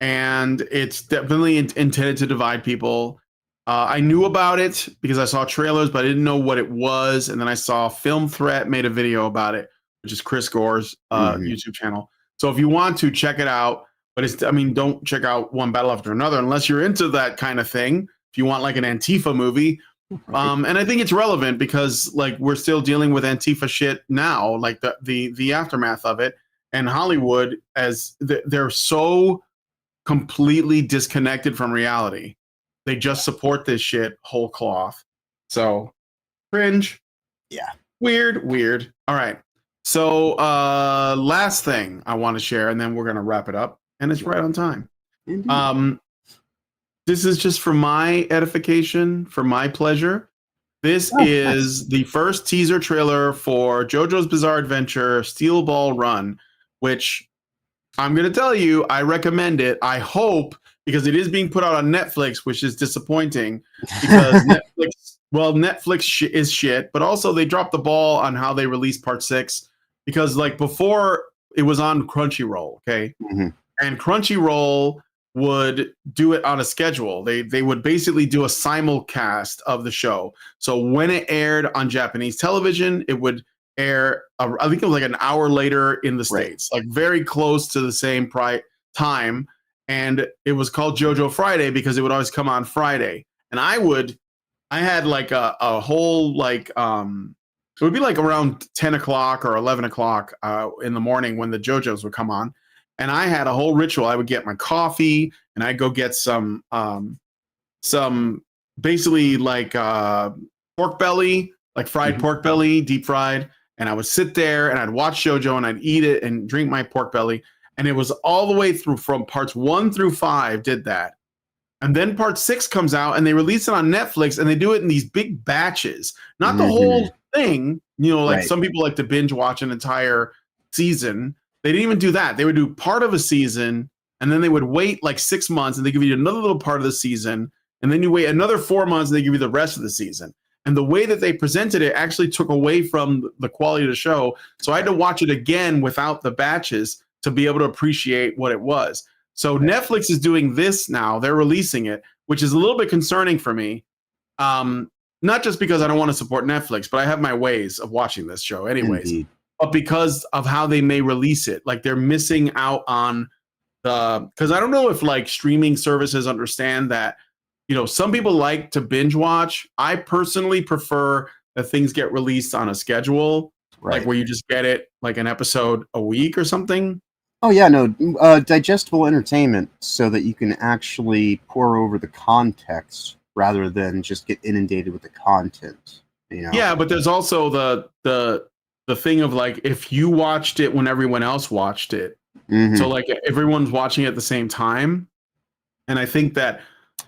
it's definitely intended to divide people. I knew about it because I saw trailers, but I didn't know what it was. And then I saw Film Threat made a video about it, which is Chris Gore's YouTube channel. So if you want to check it out, but don't check out One Battle After Another unless you're into that kind of thing. If you want like an Antifa movie, And I think it's relevant because like we're still dealing with Antifa shit now, like the aftermath of it, and Hollywood as they're so completely disconnected from reality. They just support this shit whole cloth. So cringe. Yeah. Weird. All right. So last thing I want to share, and then we're gonna wrap it up, and it's right on time. Indeed. This is just for my edification, for my pleasure. This is the first teaser trailer for JoJo's Bizarre Adventure Steel Ball Run, which I'm going to tell you, I recommend it. I hope, because it is being put out on Netflix, which is disappointing because Netflix is shit, but also they dropped the ball on how they released part 6 because like before it was on Crunchyroll, okay? Mm-hmm. And Crunchyroll would do it on a schedule. They would basically do a simulcast of the show. So when it aired on Japanese television, it would air, I think it was like an hour later in the States, like very close to the same time. And it was called JoJo Friday because it would always come on Friday. And I had like a whole like, it would be like around 10 o'clock or 11 o'clock in the morning when the JoJos would come on. And I had a whole ritual. I would get my coffee and I'd go get some basically like pork belly, like fried pork belly, deep fried. And I would sit there and I'd watch JoJo and I'd eat it and drink my pork belly. And it was all the way through from parts 1 through 5 did that. And then part 6 comes out and they release it on Netflix and they do it in these big batches, not the whole thing. You know, like some people like to binge watch an entire season. They didn't even do that. They would do part of a season and then they would wait like 6 months and they give you another little part of the season. And then you wait another 4 months and they give you the rest of the season. And the way that they presented it actually took away from the quality of the show. So I had to watch it again without the batches to be able to appreciate what it was. So Netflix is doing this now. They're releasing it, which is a little bit concerning for me. Not just because I don't want to support Netflix, but I have my ways of watching this show anyways. Indeed. But because of how they may release it. Like they're missing out on because I don't know if like streaming services understand that, you know, some people like to binge watch. I personally prefer that things get released on a schedule, like where you just get it like an episode a week or something. Oh yeah, no, digestible entertainment so that you can actually pour over the context rather than just get inundated with the content. You know? Yeah, but there's also the thing of like if you watched it when everyone else watched it, so like everyone's watching it at the same time, and I think that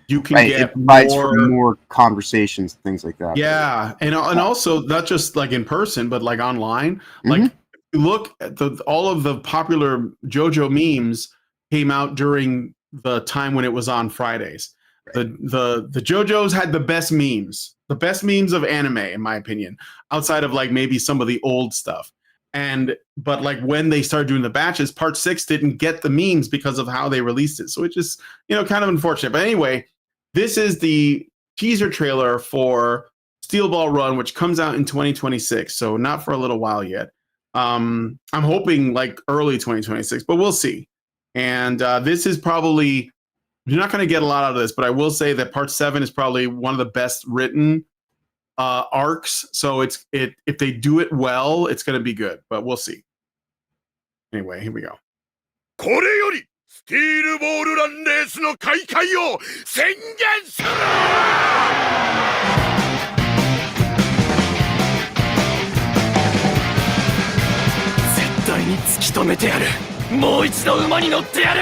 you can get it provides for more conversations, things like that. Yeah, and also not just like in person, but like online. Like look at all of the popular JoJo memes came out during the time when it was on Fridays. The JoJos had the best memes of anime, in my opinion, outside of like maybe some of the old stuff. But like when they started doing the batches, part 6 didn't get the memes because of how they released it. So it's just, you know, kind of unfortunate. But anyway, this is the teaser trailer for Steel Ball Run, which comes out in 2026. So not for a little while yet. I'm hoping like early 2026, but we'll see. And this is probably, you're not going to get a lot out of this, but I will say that part 7 is probably one of the best written arcs. So if they do it well, it's going to be good, but we'll see. Anyway, here we go. これよりスティールボールランレースの開会を宣言する。絶対に突き止めてやる。もう一度馬に乗ってやる。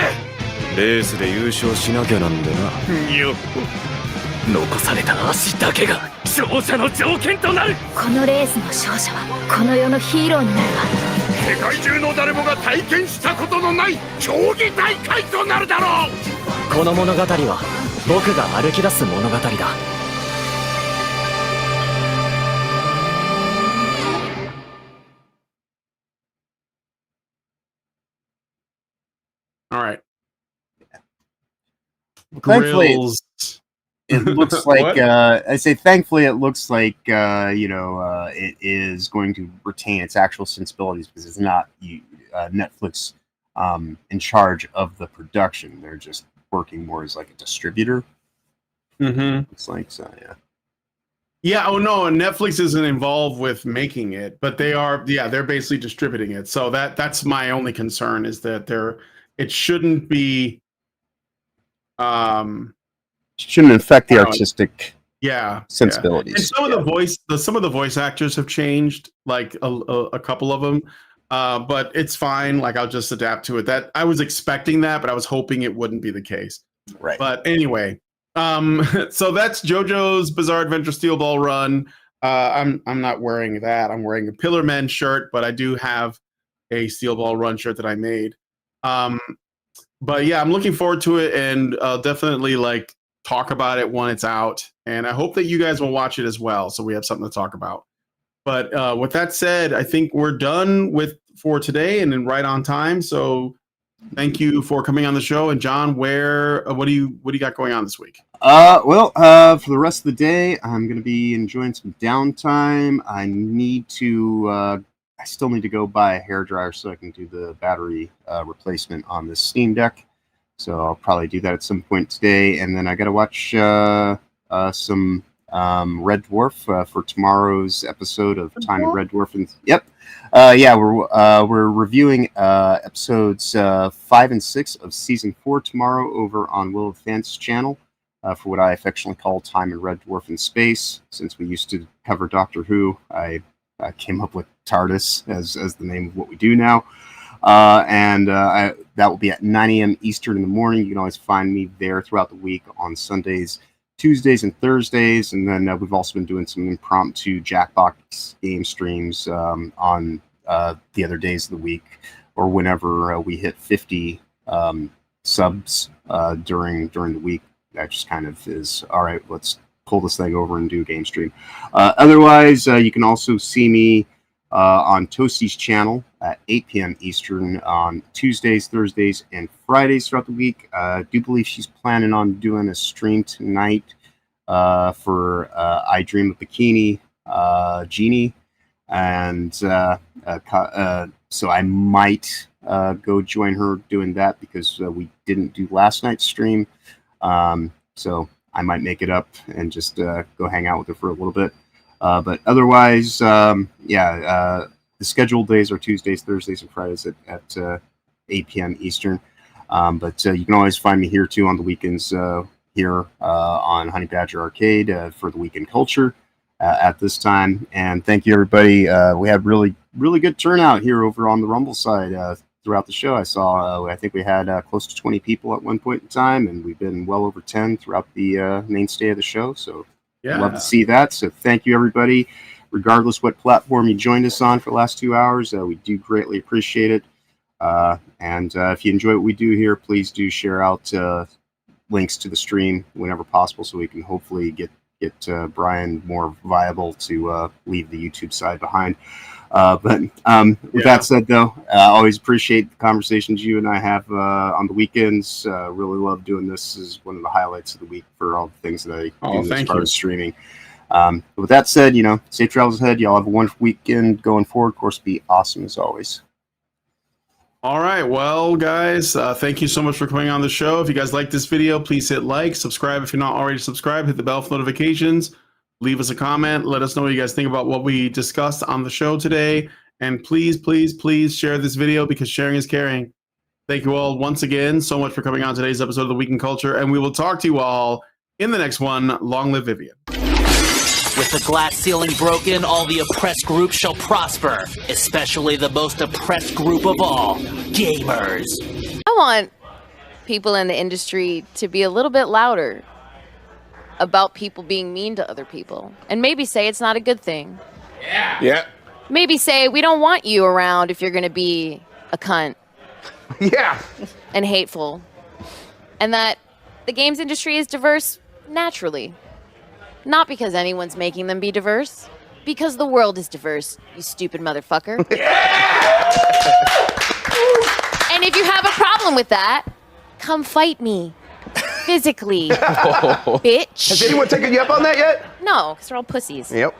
レースで優勝しなきゃなんでな。よっ。残された足だけが勝者の条件となる。このレースの勝者はこの世のヒーローになるわ。世界中の誰もが体験したことのない競技大会となるだろう。この物語は僕が歩き出す物語だ。All right. Thankfully, Grills. it looks like I say. Thankfully, it looks like it is going to retain its actual sensibilities because it's not Netflix in charge of the production. They're just working more as like a distributor. Mm-hmm. It's like so, yeah. Yeah. Oh no, Netflix isn't involved with making it, but they are. Yeah, they're basically distributing it. So that's my only concern is that it shouldn't be. Shouldn't affect the artistic. Yeah, sensibilities. And some of the voice actors have changed, like a couple of them. But it's fine. Like I'll just adapt to it. That I was expecting that, but I was hoping it wouldn't be the case. Right. But anyway. So that's JoJo's Bizarre Adventure Steel Ball Run. I'm not wearing that. I'm wearing a Pillar Men shirt, but I do have a Steel Ball Run shirt that I made. But yeah, I'm looking forward to it, and I'll definitely like talk about it when it's out. And I hope that you guys will watch it as well, so we have something to talk about. But with that said, I think we're done for today, and then right on time. So. Thank you for coming on the show. And John, what do you got going on this week? For the rest of the day, I'm going to be enjoying some downtime. I still need to go buy a hairdryer so I can do the battery replacement on this Steam Deck. So I'll probably do that at some point today. And then I got to watch some Red Dwarf for tomorrow's episode of Time in Red Dwarf. And yep. We're reviewing episodes 5 and 6 of season 4 tomorrow over on Will of Fans channel for what I affectionately call Time in Red Dwarf in Space. Since we used to cover Doctor Who, I came up with TARDIS as the name of what we do now. That will be at 9 a.m. Eastern in the morning. You can always find me there throughout the week on Sundays, Tuesdays, and Thursdays. And then we've also been doing some impromptu Jackbox game streams on the other days of the week or whenever we hit 50 subs during the week. That just kind of is, all right, let's pull this thing over and do a game stream. Otherwise, you can also see me on Toasty's channel at 8 p.m. Eastern on Tuesdays, Thursdays, and Fridays throughout the week. I do believe she's planning on doing a stream tonight for I Dream of Bikini Genie. And so I might go join her doing that because we didn't do last night's stream. So I might make it up and just go hang out with her for a little bit. But otherwise, the scheduled days are Tuesdays, Thursdays, and Fridays at 8 p.m. Eastern. But you can always find me here, too, on the weekends here on Honey Badger Arcade for the Weekend Culture at this time. And thank you, everybody. We had really, really good turnout here over on the Rumble side throughout the show. I think we had close to 20 people at one point in time, and we've been well over 10 throughout the mainstay of the show. So yeah. Love to see that. So thank you, everybody. Regardless what platform you joined us on for the last 2 hours, we do greatly appreciate it. And if you enjoy what we do here, please do share out links to the stream whenever possible so we can hopefully get Brian more viable to leave the YouTube side behind. With that said, though, I always appreciate the conversations you and I have on the weekends. Really love doing this. This is one of the highlights of the week for all the things that I do as far as streaming. With that said, safe travels ahead. Y'all have a wonderful weekend going forward. Of course, be awesome as always. All right. Well, guys, thank you so much for coming on the show. If you guys like this video, please hit like, subscribe if you're not already subscribed, hit the bell for notifications, leave us a comment, let us know what you guys think about what we discussed on the show today. And please, please, please share this video because sharing is caring. Thank you all once again so much for coming on today's episode of The Week in Culture. And we will talk to you all in the next one. Long live Vivian. With the glass ceiling broken, all the oppressed groups shall prosper, especially the most oppressed group of all, gamers. I want people in the industry to be a little bit louder about people being mean to other people. And maybe say it's not a good thing. Yeah. Maybe say we don't want you around if you're going to be a cunt. Yeah. And hateful. And that the games industry is diverse naturally. Not because anyone's making them be diverse. Because the world is diverse, you stupid motherfucker. And if you have a problem with that, come fight me. Physically. Bitch. Has anyone taken you up on that yet? No, because they're all pussies. Yep.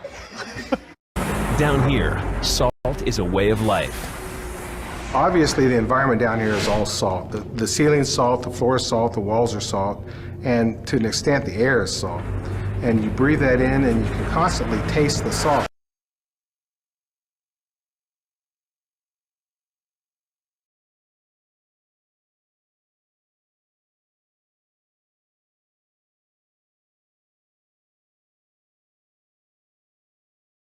Down here, salt is a way of life. Obviously, the environment down here is all salt. The ceiling's salt, the floor is salt, the walls are salt, and to an extent, the air is salt. and you breathe that in and you can constantly taste the salt.